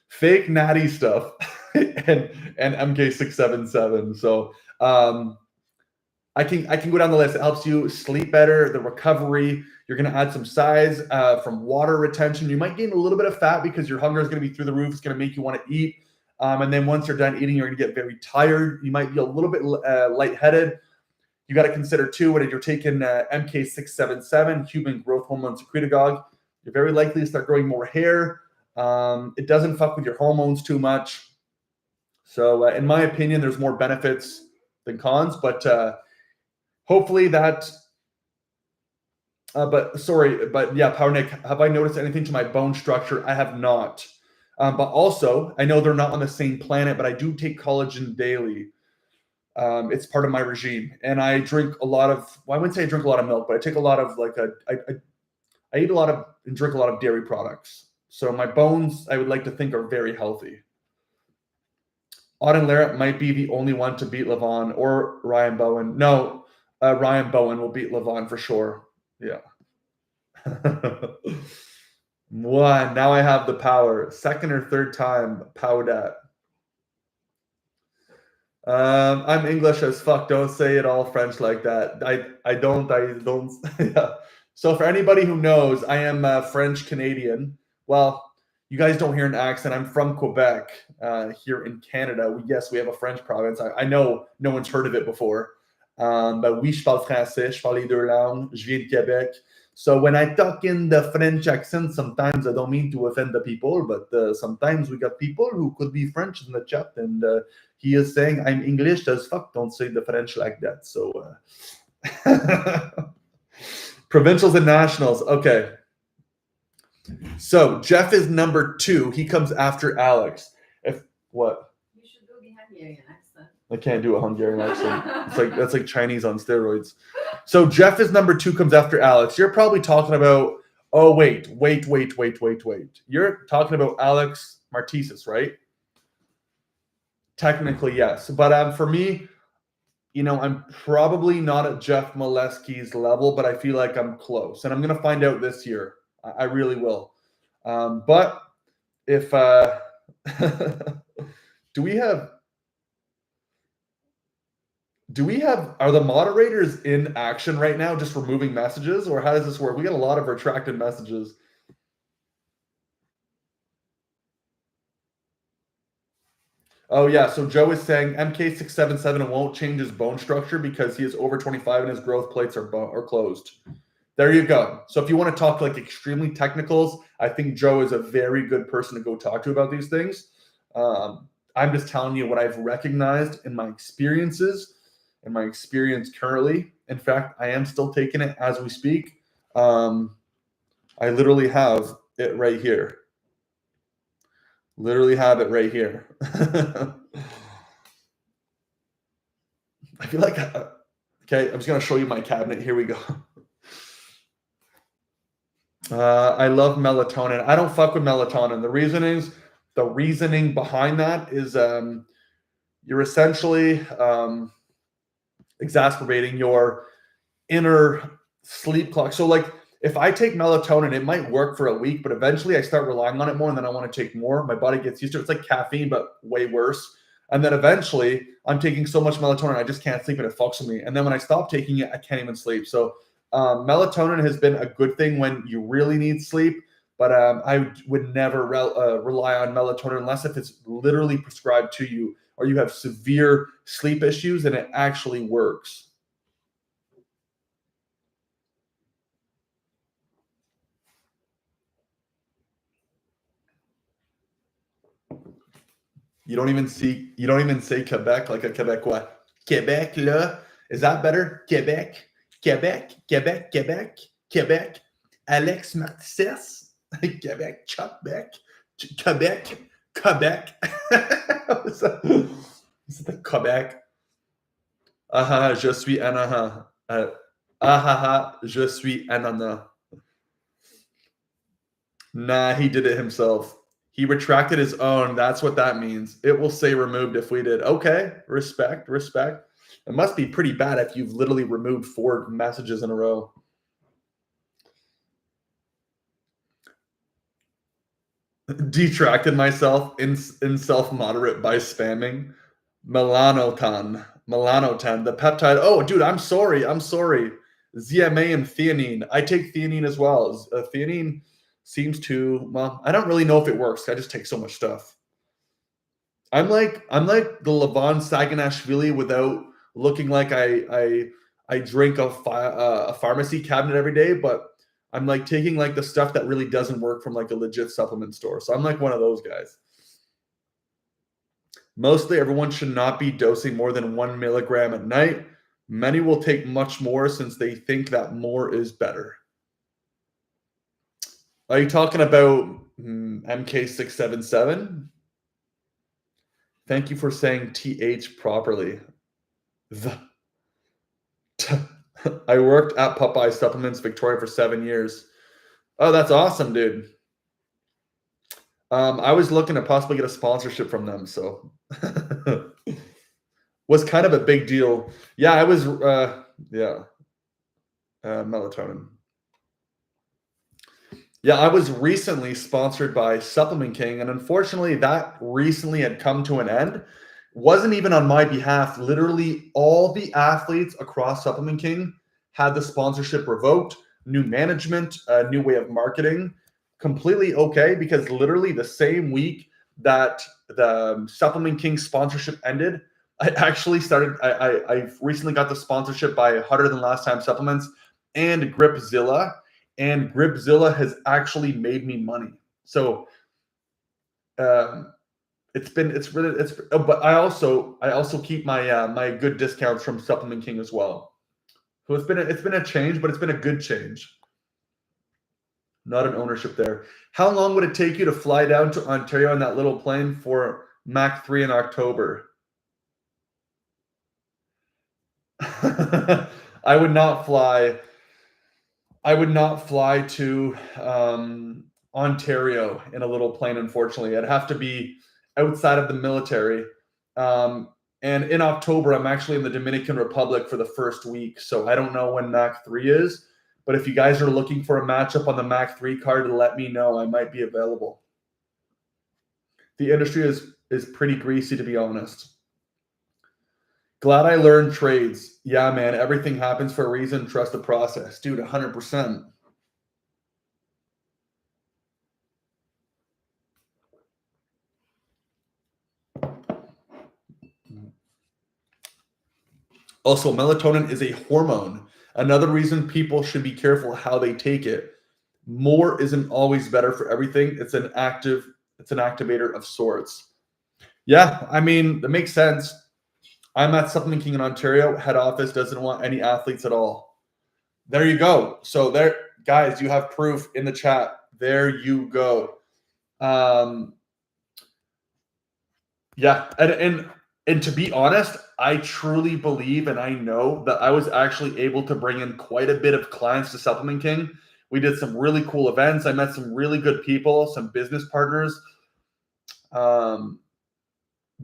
Fake natty stuff and MK677. So I can go down the list. It helps you sleep better, the recovery. You're going to add some size from water retention. You might gain a little bit of fat because your hunger is going to be through the roof. It's going to make you want to eat. And then once you're done eating, you're going to get very tired. You might be a little bit lightheaded. You got to consider too, when you're taking MK677, human growth hormone secretagogue, you're very likely to start growing more hair. It doesn't fuck with your hormones too much. So in my opinion, there's more benefits than cons, but hopefully that, but yeah, Power Nick, have I noticed anything to my bone structure? I have not. But also, I know they're not on the same planet, but I do take collagen daily. It's part of my regime. And I drink a lot of, well, I wouldn't say I drink a lot of milk, but I take a lot of I eat a lot of and drink a lot of dairy products. So my bones, I would like to think, are very healthy. Auden Larratt might be the only one to beat Levon or Ryan Bowen. No, Ryan Bowen will beat Levon for sure. Yeah. One. Now I have the power. Second or third time, power that. I'm English as fuck. Don't say it all French like that. I don't. Yeah. So for anybody who knows, I am French Canadian. Well, you guys don't hear an accent. I'm from Quebec, here in Canada. Yes, we have a French province. I know no one's heard of it before. But oui, je parle français. Je parle les deux langues. Je viens de Quebec. So when I talk in the French accent, sometimes I don't mean to offend the people, but sometimes we got people who could be French in the chat, and he is saying, I'm English as fuck. Don't say the French like that. So provincials and nationals. Okay. So Jeff is number 2. He comes after Alex. What? You should do the Hungarian accent. I can't do a Hungarian accent. That's like Chinese on steroids. So Jeff is number 2, comes after Alex. You're probably talking about, oh, wait. You're talking about Alex Martisis, right? Technically, yes. But for me, I'm probably not at Jeff Molesky's level, but I feel like I'm close. And I'm going to find out this year. I really will. But if do we have are the moderators in action right now just removing messages, or how does this work? We got a lot of retracted messages. Oh yeah, so Joe is saying MK677 won't change his bone structure because he is over 25 and his growth plates are closed. There you go. So if you want to talk like extremely technicals, I think Joe is a very good person to go talk to about these things. I'm just telling you what I've recognized in my experiences and my experience currently. In fact, I am still taking it as we speak. I literally have it right here. Literally have it right here. I feel like, okay, I'm just going to show you my cabinet. Here we go. I love melatonin. I don't fuck with melatonin. The reasoning behind that is you're essentially exacerbating your inner sleep clock. So like if I take melatonin, it might work for a week, but eventually I start relying on it more and then I want to take more. My body gets used to it. It's like caffeine, but way worse. And then eventually I'm taking so much melatonin, I just can't sleep and it fucks with me. And then when I stop taking it, I can't even sleep. So melatonin has been a good thing when you really need sleep, but I would never rely on melatonin unless if it's literally prescribed to you or you have severe sleep issues and it actually works. You don't even say Quebec like a Quebecois. Quebec, là. Is that better? Quebec. Alex Martises. Quebec, Chuck Beck. Quebec. Is it the Quebec? Je suis ananas. Je suis ananas. Nah, he did it himself. He retracted his own. That's what that means. It will say removed if we did. Okay, respect, respect. It must be pretty bad if you've literally removed 4 messages in a row. Detracted myself in self-moderate by spamming. Melanotan, the peptide. Oh, dude, I'm sorry. ZMA and theanine. I take theanine as well. Theanine seems to, well, I don't really know if it works. I just take so much stuff. I'm like the Levon Saganashvili without looking like I drink a pharmacy cabinet every day, but I'm like taking like the stuff that really doesn't work from like a legit supplement store. So I'm like one of those guys. Mostly everyone should not be dosing more than 1 milligram at night. Many will take much more since they think that more is better. Are you talking about MK677? Thank you for saying TH properly. I worked at Popeye Supplements Victoria for 7 years. Oh, that's awesome, dude. I was looking to possibly get a sponsorship from them, so was kind of a big deal. Yeah, I was. Melatonin. Yeah, I was recently sponsored by Supplement King, and unfortunately, that recently had come to an end. Wasn't even on my behalf. Literally, all the athletes across Supplement King had the sponsorship revoked. New management, a new way of marketing. Completely okay, because literally the same week that the Supplement King sponsorship ended, I actually started. I recently got the sponsorship by Hotter Than Last Time Supplements and Gripzilla. And Gripzilla has actually made me money. So but I also keep my my good discounts from Supplement King as well. So it's been a change, but it's been a good change. Not an ownership there. How long would it take you to fly down to Ontario on that little plane for Mach 3 in October? I would not fly to Ontario in a little plane, unfortunately. I'd have to be outside of the military. And in October, I'm actually in the Dominican Republic for the first week. So I don't know when Mach 3 is. But if you guys are looking for a matchup on the Mach 3 card, let me know. I might be available. The industry is pretty greasy, to be honest. Glad I learned trades. Yeah, man, everything happens for a reason. Trust the process. Dude, 100%. Also, melatonin is a hormone. Another reason people should be careful how they take it. More isn't always better for everything. It's an activator of sorts. Yeah, I mean, that makes sense. I'm at Supplement King in Ontario. Head office doesn't want any athletes at all. There you go. So there, guys, you have proof in the chat. There you go. Yeah, and to be honest, I truly believe and I know that I was actually able to bring in quite a bit of clients to Supplement King. We did some really cool events. I met some really good people, some business partners. Been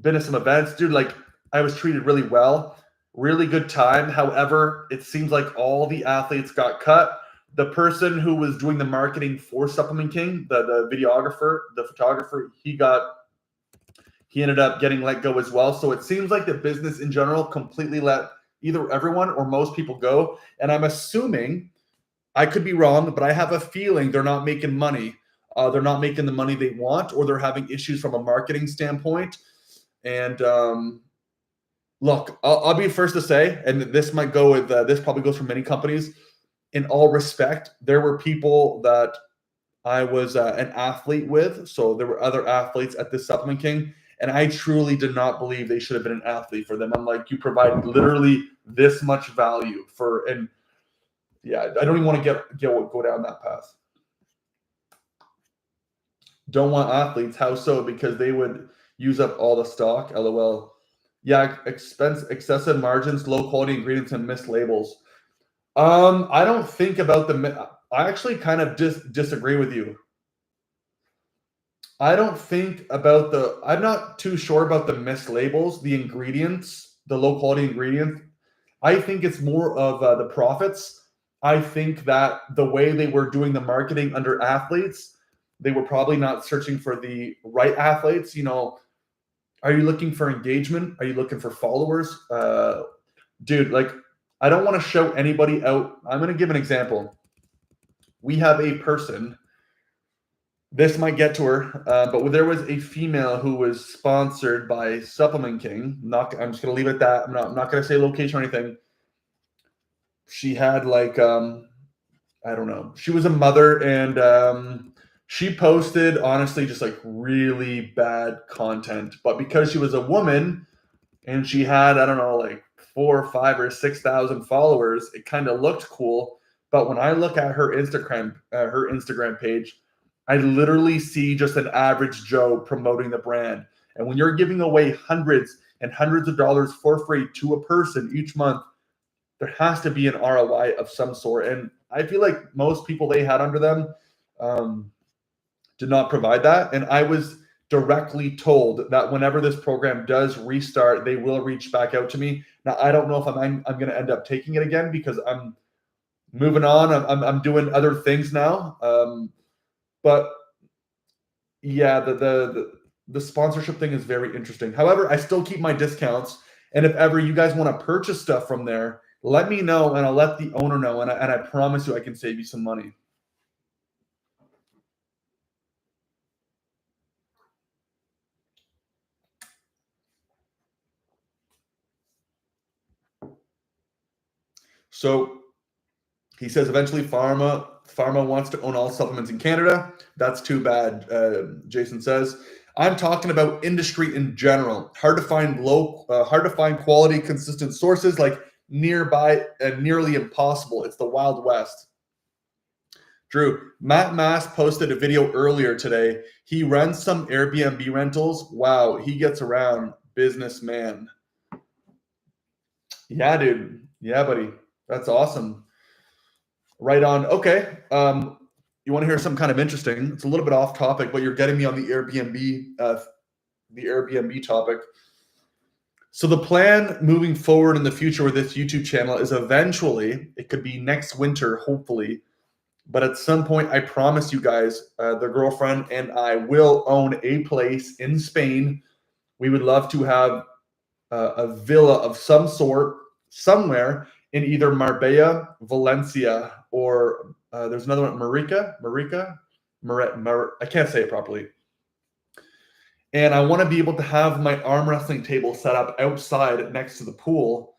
to some events, dude. Like, I was treated really well, really good time. However, it seems like all the athletes got cut. The person who was doing the marketing for Supplement King, the videographer, the photographer, he ended up getting let go as well. So it seems like the business in general completely let either everyone or most people go. And I'm assuming, I could be wrong, but I have a feeling they're not making money. They're not making the money they want, or they're having issues from a marketing standpoint. And look, I'll be first to say, and this might go with, this probably goes for many companies. In all respect, there were people that I was an athlete with. So there were other athletes at this Supplement King. And I truly did not believe they should have been an athlete for them. I'm like, you provide literally this much value for, and yeah, I don't even want to go down that path. Don't want athletes. How so? Because they would use up all the stock. LOL. Yeah, excessive margins, low quality ingredients, and missed labels. I don't think about I actually kind of disagree with you. I don't think about I'm not too sure about the mislabels, the ingredients, the low quality ingredients. I think it's more of the profits. I think that the way they were doing the marketing under athletes, they were probably not searching for the right athletes. You know, are you looking for engagement? Are you looking for followers? Dude, like, I don't want to show anybody out. I'm going to give an example. We have a person. This might get to her, but there was a female who was sponsored by Supplement King. I'm just going to leave it at that. I'm not going to say location or anything. She had like, I don't know. She was a mother, and she posted, honestly, just like really bad content. But because she was a woman and she had, I don't know, like 4 or 5 or 6,000 followers, it kind of looked cool. But when I look at her Instagram page, I literally see just an average Joe promoting the brand. And when you're giving away hundreds and hundreds of dollars for free to a person each month, there has to be an ROI of some sort. And I feel like most people they had under them did not provide that. And I was directly told that whenever this program does restart, they will reach back out to me. Now, I don't know if I'm going to end up taking it again because I'm moving on. I'm doing other things now. But yeah, the sponsorship thing is very interesting. However, I still keep my discounts. And if ever you guys want to purchase stuff from there, let me know and I'll let the owner know. And I promise you I can save you some money. So he says eventually Pharma wants to own all supplements in Canada. That's too bad, Jason says. I'm talking about industry in general. Hard to find quality, consistent sources, like nearby and nearly impossible. It's the Wild West. Drew, Matt Mass posted a video earlier today. He runs some Airbnb rentals. Wow, he gets around. Businessman. Yeah, dude. Yeah, buddy. That's awesome. Right on. Okay. You want to hear something kind of interesting? It's a little bit off topic, but you're getting me on the Airbnb topic. So the plan moving forward in the future with this YouTube channel is eventually, it could be next winter, hopefully, but at some point, I promise you guys, the girlfriend and I will own a place in Spain. We would love to have a villa of some sort somewhere in either Marbella, Valencia, or there's another one, Marica. I can't say it properly. And I want to be able to have my arm wrestling table set up outside next to the pool.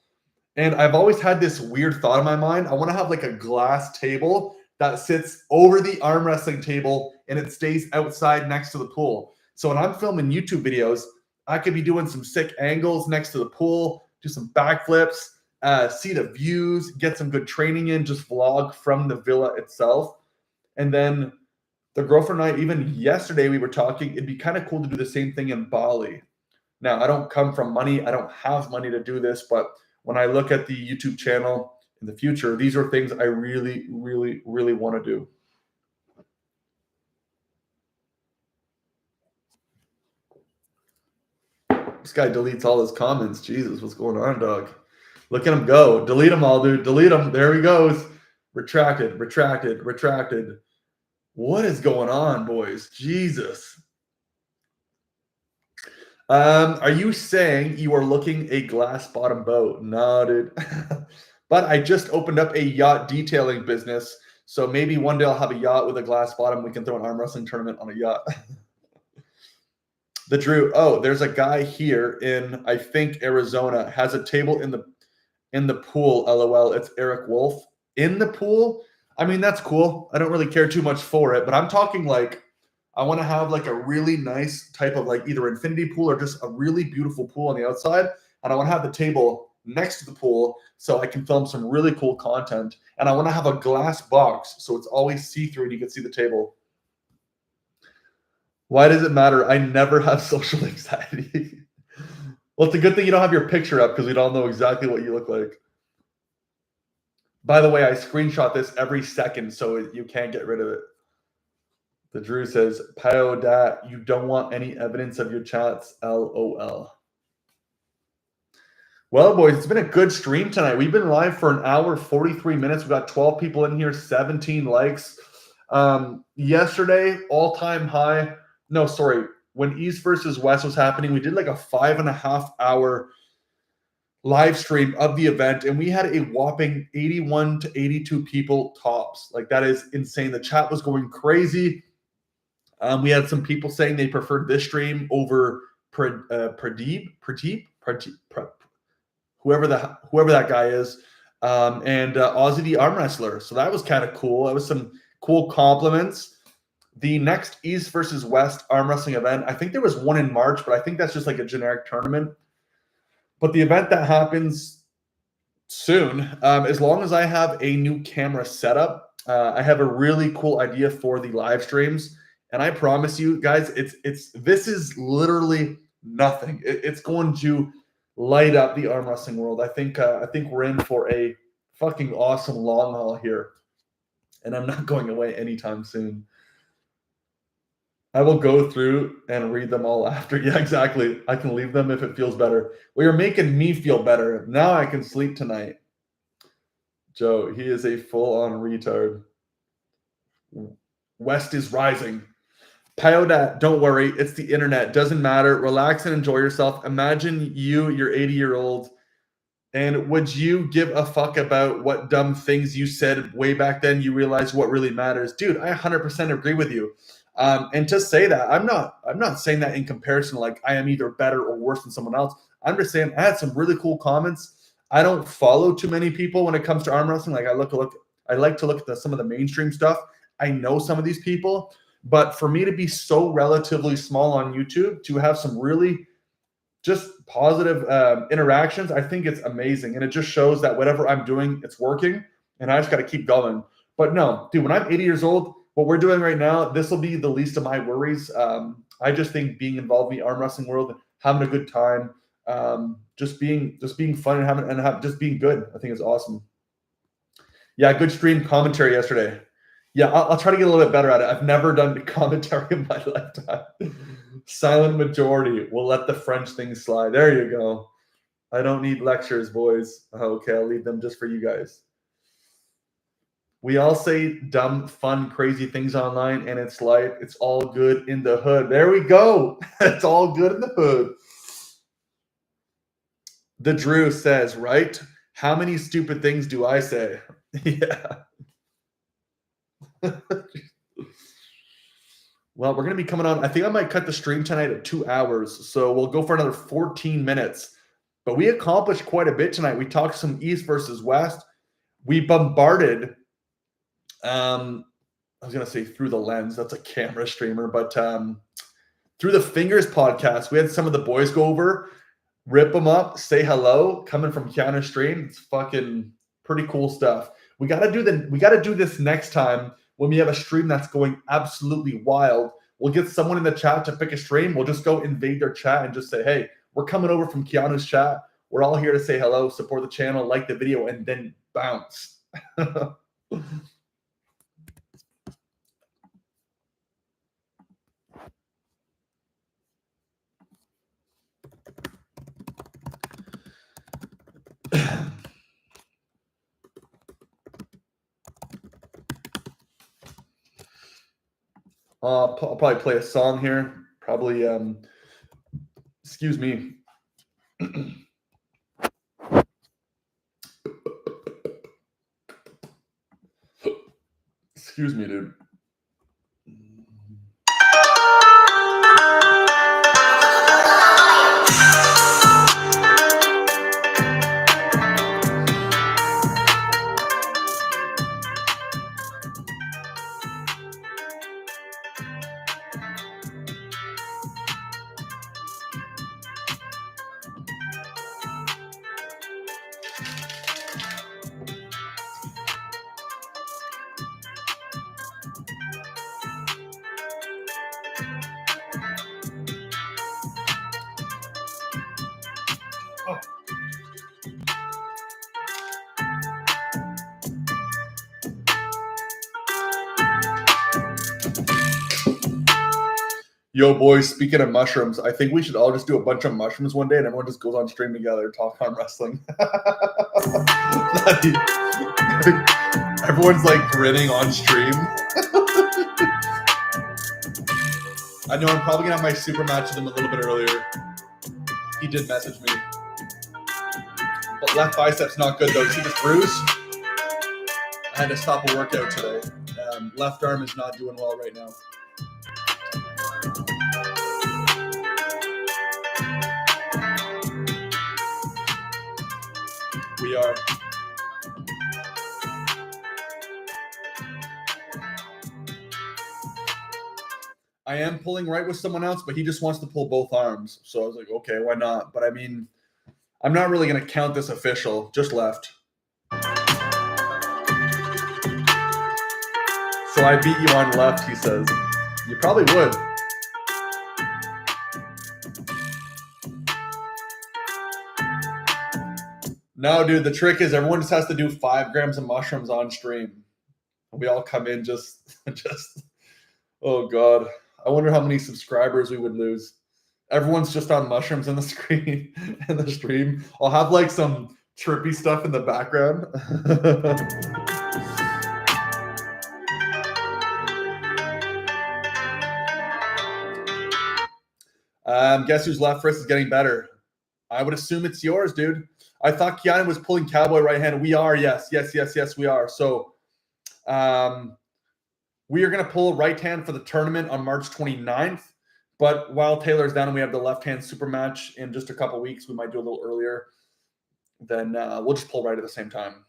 And I've always had this weird thought in my mind. I want to have like a glass table that sits over the arm wrestling table and it stays outside next to the pool. So when I'm filming YouTube videos, I could be doing some sick angles next to the pool, do some backflips, see the views, get some good training in, just vlog from the villa itself. And then the girlfriend and I, even yesterday we were talking, it'd be kind of cool to do the same thing in Bali. Now, I don't come from money. I don't have money to do this, but when I look at the YouTube channel in the future, these are things I really, really, really want to do. This guy deletes all his comments. Jesus, what's going on, dog? Look at him go. Delete them all, dude. Delete them. There he goes. Retracted. What is going on, boys? Jesus. Are you saying you are looking a glass bottom boat? No, dude. But I just opened up a yacht detailing business. So maybe one day I'll have a yacht with a glass bottom. We can throw an arm wrestling tournament on a yacht. The Drew. Oh, there's a guy here in, I think, Arizona, has a table in the pool. LOL. It's Eric Wolf. In the pool? I mean, that's cool. I don't really care too much for it, but I'm talking like I want to have like a really nice type of like either infinity pool or just a really beautiful pool on the outside. And I want to have the table next to the pool so I can film some really cool content. And I want to have a glass box so it's always see-through and you can see the table. Why does it matter? I never have social anxiety. Well, it's a good thing you don't have your picture up because we don't know exactly what you look like. By the way, I screenshot this every second so you can't get rid of it. The Drew says, Pio dat, you don't want any evidence of your chats, LOL. Well, boys, it's been a good stream tonight. We've been live for an hour, 43 minutes. We got 12 people in here, 17 likes. Yesterday, all-time high. No, sorry. When East versus West was happening, we did like a 5.5 hour live stream of the event, and we had a whopping 81 to 82 people tops. Like, that is insane. The chat was going crazy. We had some people saying they preferred this stream over Pradeep, whoever that guy is, and Aussie the arm wrestler. So that was kind of cool. That was some cool compliments. The next East versus West arm wrestling event, I think there was one in March, but I think that's just like a generic tournament. But the event that happens soon, as long as I have a new camera setup, I have a really cool idea for the live streams. And I promise you guys, this is literally nothing. It's going to light up the arm wrestling world. I think we're in for a fucking awesome long haul here, and I'm not going away anytime soon. I will go through and read them all after. Yeah, exactly. I can leave them if it feels better. Well, you're making me feel better. Now I can sleep tonight. Joe, he is a full-on retard. West is rising. Piodat, don't worry. It's the internet. Doesn't matter. Relax and enjoy yourself. Imagine you're 80-year-old, and would you give a fuck about what dumb things you said way back then? You realize what really matters. Dude, I 100% agree with you. And to say that, I'm not saying that in comparison, like I am either better or worse than someone else. I'm just saying I had some really cool comments. I don't follow too many people when it comes to arm wrestling. Like I like to look at some of the mainstream stuff. I know some of these people, but for me to be so relatively small on YouTube, to have some really just positive interactions, I think it's amazing. And it just shows that whatever I'm doing, it's working, and I just got to keep going. But no, dude, when I'm 80 years old, what we're doing right now, this will be the least of my worries. I just think being involved in the arm wrestling world, having a good time, just being fun and just being good, I think is awesome. Yeah, good stream commentary yesterday. Yeah, I'll try to get a little bit better at it. I've never done commentary in my lifetime. Silent majority. We'll let the French things slide. There you go. I don't need lectures, boys. Okay, I'll leave them just for you guys. We all say dumb, fun, crazy things online, and it's life. It's all good in the hood. There we go. It's all good in the hood. The Drew says, right? How many stupid things do I say? Yeah. Well, we're going to be coming on. I think I might cut the stream tonight at 2 hours. So we'll go for another 14 minutes. But we accomplished quite a bit tonight. We talked some East versus West. We bombarded, I was going to say Through the Lens. That's a camera streamer. But Through the Fingers podcast, we had some of the boys go over, rip them up, say hello, coming from Keanu stream. It's fucking pretty cool stuff. We got to do this next time when we have a stream that's going absolutely wild. We'll get someone in the chat to pick a stream. We'll just go invade their chat and just say, hey, we're coming over from Keanu's chat. We're all here to say hello, support the channel, like the video, and then bounce. I'll probably play a song here. Probably, excuse me. Excuse me, dude. Yo, boys, speaking of mushrooms, I think we should all just do a bunch of mushrooms one day and everyone just goes on stream together, talk arm wrestling. Everyone's like grinning on stream. I know I'm probably going to have my super match with him a little bit earlier. He did message me. But left bicep's not good, though. You see this bruise? I had to stop a workout today. Left arm is not doing well right now. We are. I am pulling right with someone else, but he just wants to pull both arms. So I was like, okay, why not? But I mean, I'm not really going to count this official, just left. So I beat you on left, he says. You probably would. No, dude, the trick is everyone just has to do 5 grams of mushrooms on stream. We all come in just, oh God. I wonder how many subscribers we would lose. Everyone's just on mushrooms in the screen, in the stream. I'll have like some trippy stuff in the background. Guess whose left wrist is getting better? I would assume it's yours, dude. I thought Keanu was pulling cowboy right hand. We are, yes, we are. So we are going to pull right hand for the tournament on March 29th. But while Taylor's down and we have the left hand super match in just a couple weeks, we might do a little earlier. Then we'll just pull right at the same time.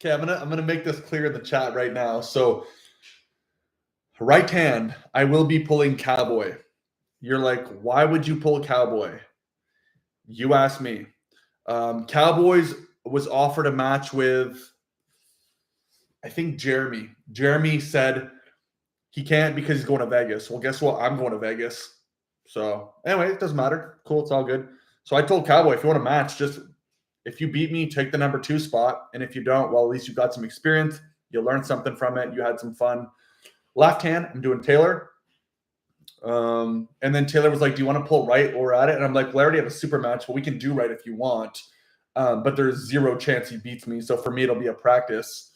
Okay, I'm gonna make this clear in the chat right now. So right hand, I will be pulling cowboy. You're like, why would you pull cowboy? You asked me. Cowboys was offered a match with, I think, Jeremy. Jeremy said he can't because he's going to Vegas. Well, guess what? I'm going to Vegas. So anyway, it doesn't matter. Cool, it's all good. So I told Cowboy, if you want a match, just if you beat me, take the number 2 spot. And if you don't, well, at least you got some experience. You learned something from it. You had some fun. Left hand, I'm doing Taylor. And then Taylor was like, do you want to pull right or at it? And I'm like, well, I already have a super match, but we can do right if you want. But there's 0 chance he beats me. So for me, it'll be a practice.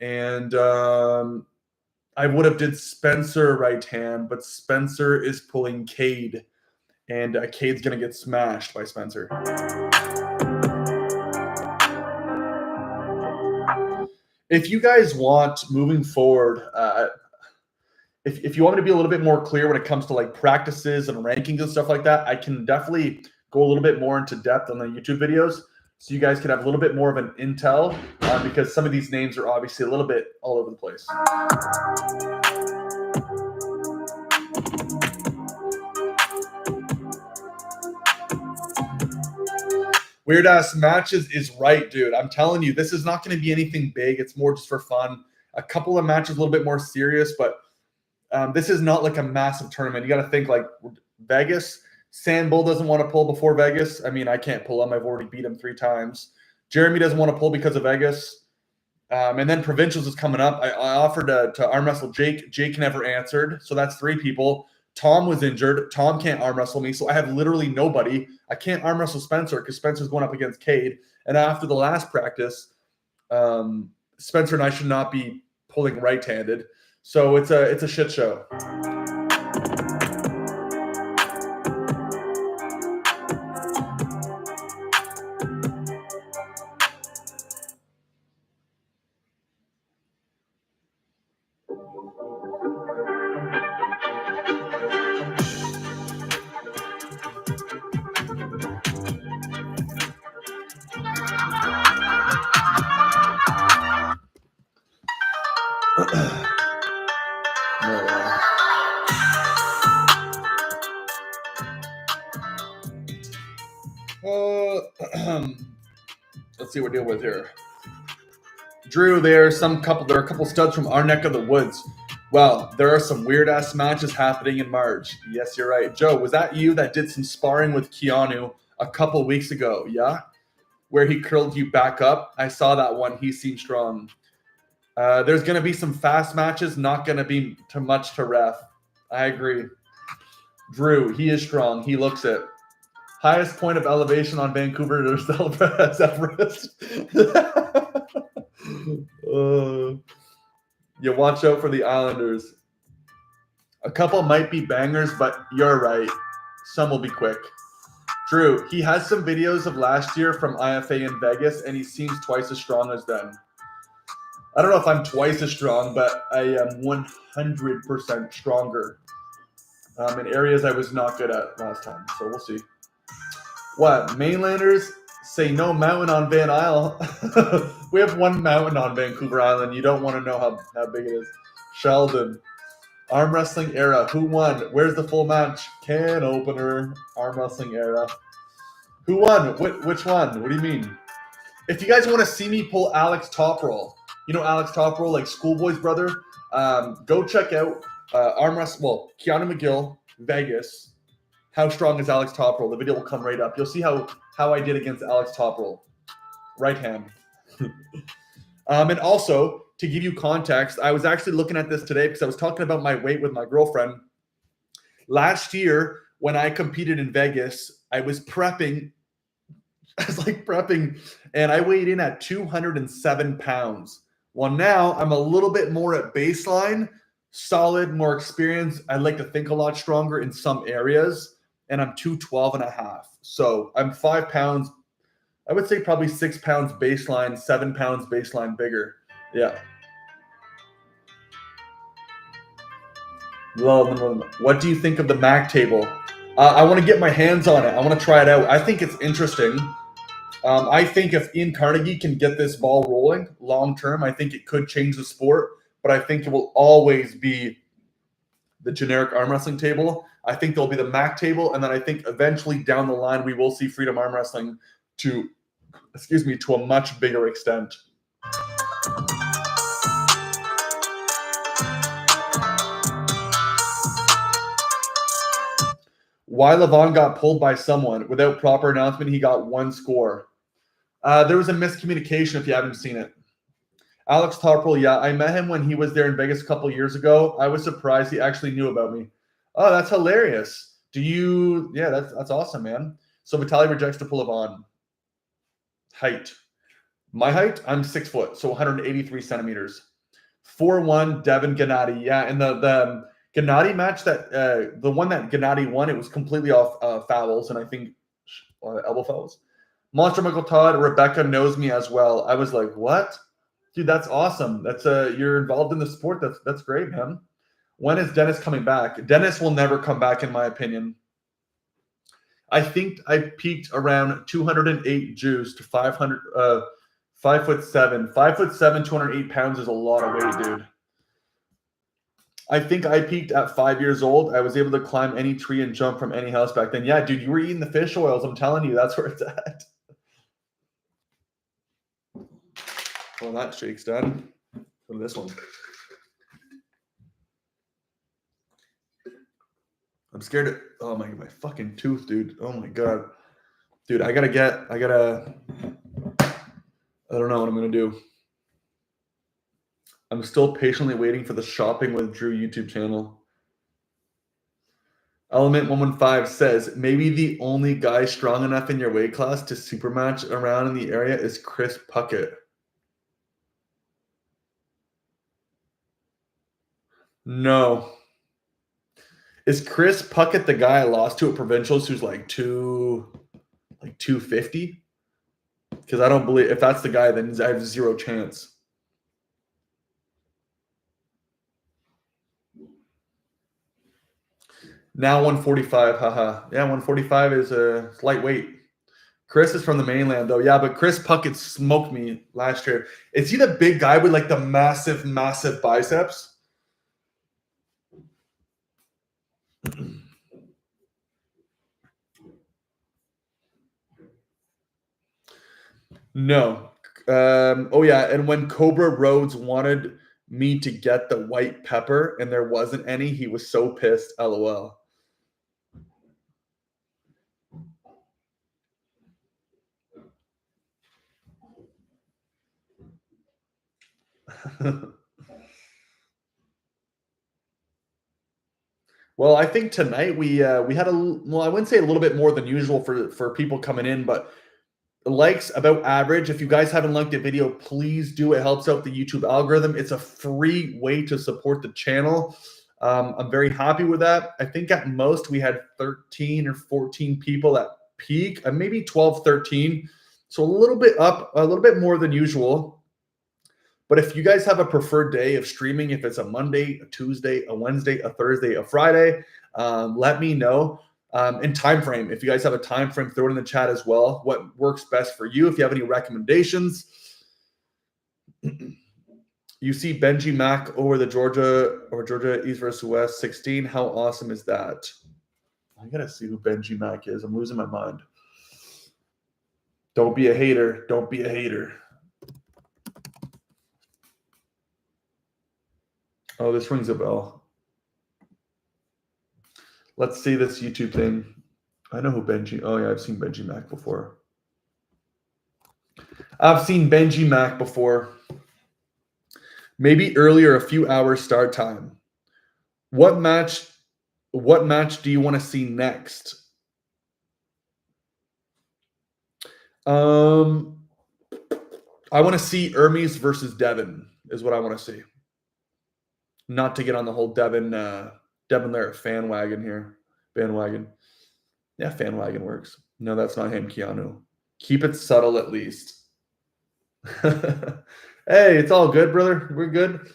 And I would have did Spencer right hand, but Spencer is pulling Cade. And Cade's going to get smashed by Spencer. If you guys want, moving forward, if you want me to be a little bit more clear when it comes to like practices and rankings and stuff like that, I can definitely go a little bit more into depth on the YouTube videos so you guys can have a little bit more of an intel because some of these names are obviously a little bit all over the place. Weird Ass Matches is right, dude. I'm telling you, this is not going to be anything big. It's more just for fun. A couple of matches a little bit more serious, but this is not like a massive tournament. You got to think like Vegas. Sandbull doesn't want to pull before Vegas. I mean, I can't pull him. I've already beat him 3 times. Jeremy doesn't want to pull because of Vegas. And then Provincials is coming up. I offered to arm wrestle Jake. Jake never answered. So that's 3 people. Tom was injured. Tom can't arm wrestle me. So I have literally nobody. I can't arm wrestle Spencer because Spencer's going up against Cade. And after the last practice, Spencer and I should not be pulling right-handed. So it's a shit show. Let's see what we're dealing with here. Drew, there are a couple studs from our neck of the woods. Well, there are some weird ass matches happening in March. Yes, you're right. Joe, was that you that did some sparring with Keanu a couple weeks ago? Yeah, where he curled you back up. I saw that one. He seemed strong. There's gonna be some fast matches. Not gonna be too much to ref. I agree. Drew, he is strong. He looks it. Highest point of elevation on Vancouver to Everest. You watch out for the Islanders. A couple might be bangers, but you're right. Some will be quick. Drew, he has some videos of last year from IFA in Vegas, and he seems twice as strong as them. I don't know if I'm twice as strong, but I am 100% stronger in areas I was not good at last time. So we'll see. What? Mainlanders say no mountain on Van Isle. We have one mountain on Vancouver Island. You don't want to know how big it is. Sheldon. Arm wrestling era. Who won? Where's the full match? Can opener. Arm wrestling era. Who won? Which one? What do you mean? If you guys want to see me pull Alex Toproll, you know Alex Toproll, like Schoolboy's brother, go check out Arm Wrestling. Well, Keanu McGill, Vegas. How strong is Alex Toproll? The video will come right up. You'll see how I did against Alex Toproll. Right hand. And also, to give you context, I was actually looking at this today because I was talking about my weight with my girlfriend. Last year, when I competed in Vegas, I was prepping. I was like prepping, and I weighed in at 207 pounds. Well, now I'm a little bit more at baseline, solid, more experienced. I like to think a lot stronger in some areas, and I'm 212 and a half. So I'm 5 pounds, I would say probably 6 pounds baseline, 7 pounds baseline bigger. Yeah. What do you think of the Mac table? I want to get my hands on it. I want to try it out. I think it's interesting. I think if Ian Carnegie can get this ball rolling long term, I think it could change the sport. But I think it will always be the generic arm wrestling table. I think there'll be the Mac table, and then I think eventually down the line we will see Freedom Arm Wrestling to a much bigger extent. Why Levon got pulled by someone without proper announcement? He got 1 score. There was a miscommunication if you haven't seen it. Alex Toproll, yeah, I met him when he was there in Vegas a couple years ago. I was surprised he actually knew about me. Oh, that's hilarious. Yeah, that's awesome, man. So Vitaly rejects to pull Levon. Height. My height, I'm 6 foot, so 183 centimeters. 4'1", Devin Gennady. Yeah, and the Gennady match, that the one that Gennady won, it was completely off fouls, and I think elbow fouls. Monster Michael Todd, Rebecca knows me as well. I was like, what? Dude, that's awesome. That's you're involved in the sport. That's great, man. When is Dennis coming back? Dennis will never come back, in my opinion. I think I peaked around 208 Jews to 500. 5'7". 5'7", 208 pounds is a lot of weight, dude. I think I peaked at 5 years old. I was able to climb any tree and jump from any house back then. Yeah, dude, you were eating the fish oils. I'm telling you, that's where it's at. Well, that shake's done. Go to this one. I'm scared of, oh my fucking tooth, dude. Oh my God. Dude, I don't know what I'm going to do. I'm still patiently waiting for the Shopping with Drew YouTube channel. Element 115 says, maybe the only guy strong enough in your weight class to supermatch around in the area is Chris Puckett. No. Is Chris Puckett the guy I lost to at Provincials who's like 250? Because I don't believe, if that's the guy, then I have zero chance. Now 145, haha. Yeah, 145 is a lightweight. Chris is from the mainland, though. Yeah, but Chris Puckett smoked me last year. Is he the big guy with like the massive, massive biceps? No. Oh yeah, and when Cobra Rhodes wanted me to get the white pepper and there wasn't any, he was so pissed. LOL. Well, I think tonight we had I wouldn't say a little bit more than usual for people coming in, but likes about average. If you guys haven't liked the video, please do. It helps out the YouTube algorithm. It's a free way to support the channel. I'm very happy with that. I think at most we had 13 or 14 people at peak, maybe 12, 13. So a little bit up, a little bit more than usual. But if you guys have a preferred day of streaming, if it's a Monday, a Tuesday, a Wednesday, a Thursday, a Friday, let me know. And time frame. If you guys have a time frame, throw it in the chat as well. What works best for you? If you have any recommendations. You see Benji Mack over the Georgia East versus West 16. How awesome is that? I gotta see who Benji Mack is. I'm losing my mind. Don't be a hater. Don't be a hater. Oh, this rings a bell. Let's see this YouTube thing. I know who Benji. Oh yeah, I've seen Benji Mack before. I've seen Benji Mack before. Maybe earlier, a few hours start time. What match do you want to see next? I want to see Hermes versus Devin is what I want to see. Not to get on the whole Devin Lair fan wagon here. Bandwagon. Yeah, fan wagon works. No, that's not him, Keanu. Keep it subtle at least. Hey, it's all good, brother. We're good.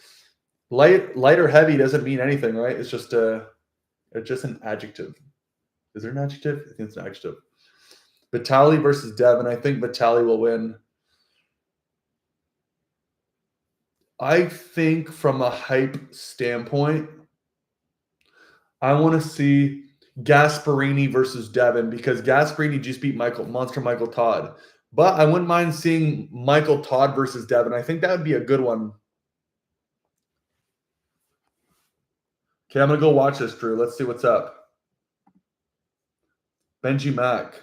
Light or heavy doesn't mean anything, right? It's just an adjective. Is there an adjective? I think it's an adjective. Vitali versus Devin. I think Vitali will win. I think from a hype standpoint, I want to see Gasparini versus Devin because Gasparini just beat Monster Michael Todd. But I wouldn't mind seeing Michael Todd versus Devin. I think that would be a good one. Okay, I'm going to go watch this, Drew. Let's see what's up. Benji Mack,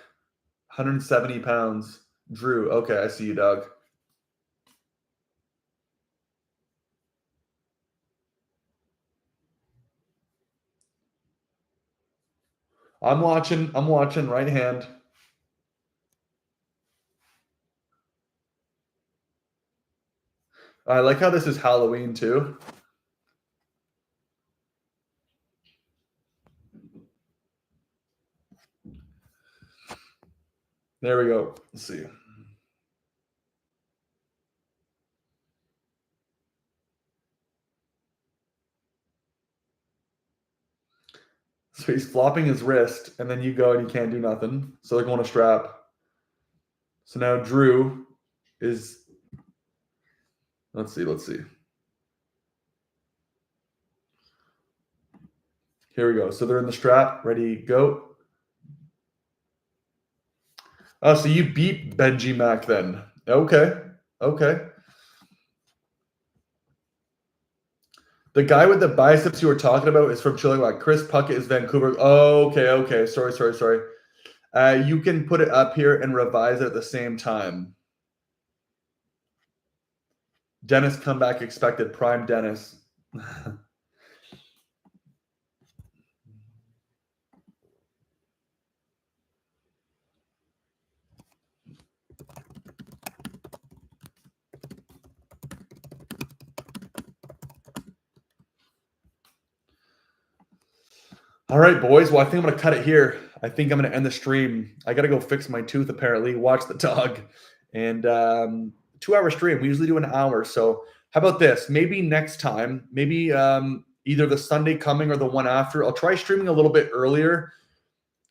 170 pounds. Drew, okay, I see you, dog. I'm watching right hand. I like how this is Halloween too. There we go. Let's see. So he's flopping his wrist, and then you go and you can't do nothing. So they're going to strap. So now Drew is. Let's see. Here we go. So they're in the strap. Ready, go. Oh, so you beat Benji Mack then. Okay. The guy with the biceps you were talking about is from Chilliwack. Chris Puckett is Vancouver. Oh, okay. Sorry. You can put it up here and revise it at the same time. Dennis comeback expected. Prime Dennis. All right, boys. Well, I think I'm going to cut it here. I think I'm going to end the stream. I got to go fix my tooth, apparently. Watch the dog. And 2-hour stream. We usually do an hour. So how about this? Maybe next time, maybe either the Sunday coming or the one after, I'll try streaming a little bit earlier.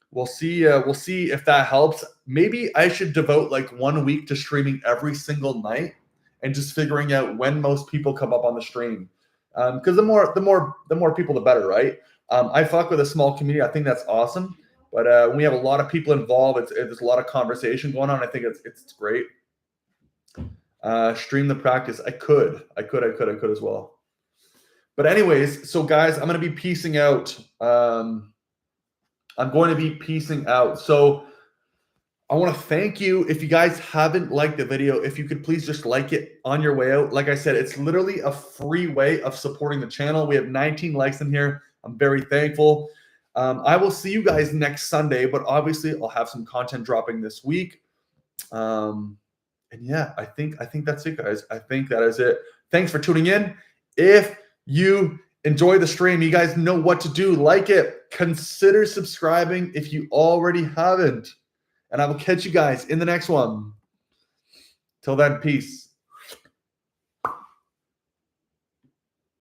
We'll see if that helps. Maybe I should devote like 1 week to streaming every single night and just figuring out when most people come up on the stream. Because the more people, the better, right? I fuck with a small community. I think that's awesome. But when we have a lot of people involved, there's a lot of conversation going on. I think it's great. stream the practice. I could as well. But anyways, so guys, I'm going to be piecing out. I'm going to be piecing out. So I want to thank you. If you guys haven't liked the video, if you could please just like it on your way out. Like I said, it's literally a free way of supporting the channel. We have 19 likes in here. I'm very thankful. I will see you guys next Sunday, but obviously I'll have some content dropping this week. And yeah, I think that's it, guys. I think that is it. Thanks for tuning in. If you enjoy the stream, you guys know what to do. Like it. Consider subscribing if you already haven't. And I will catch you guys in the next one. Till then, peace.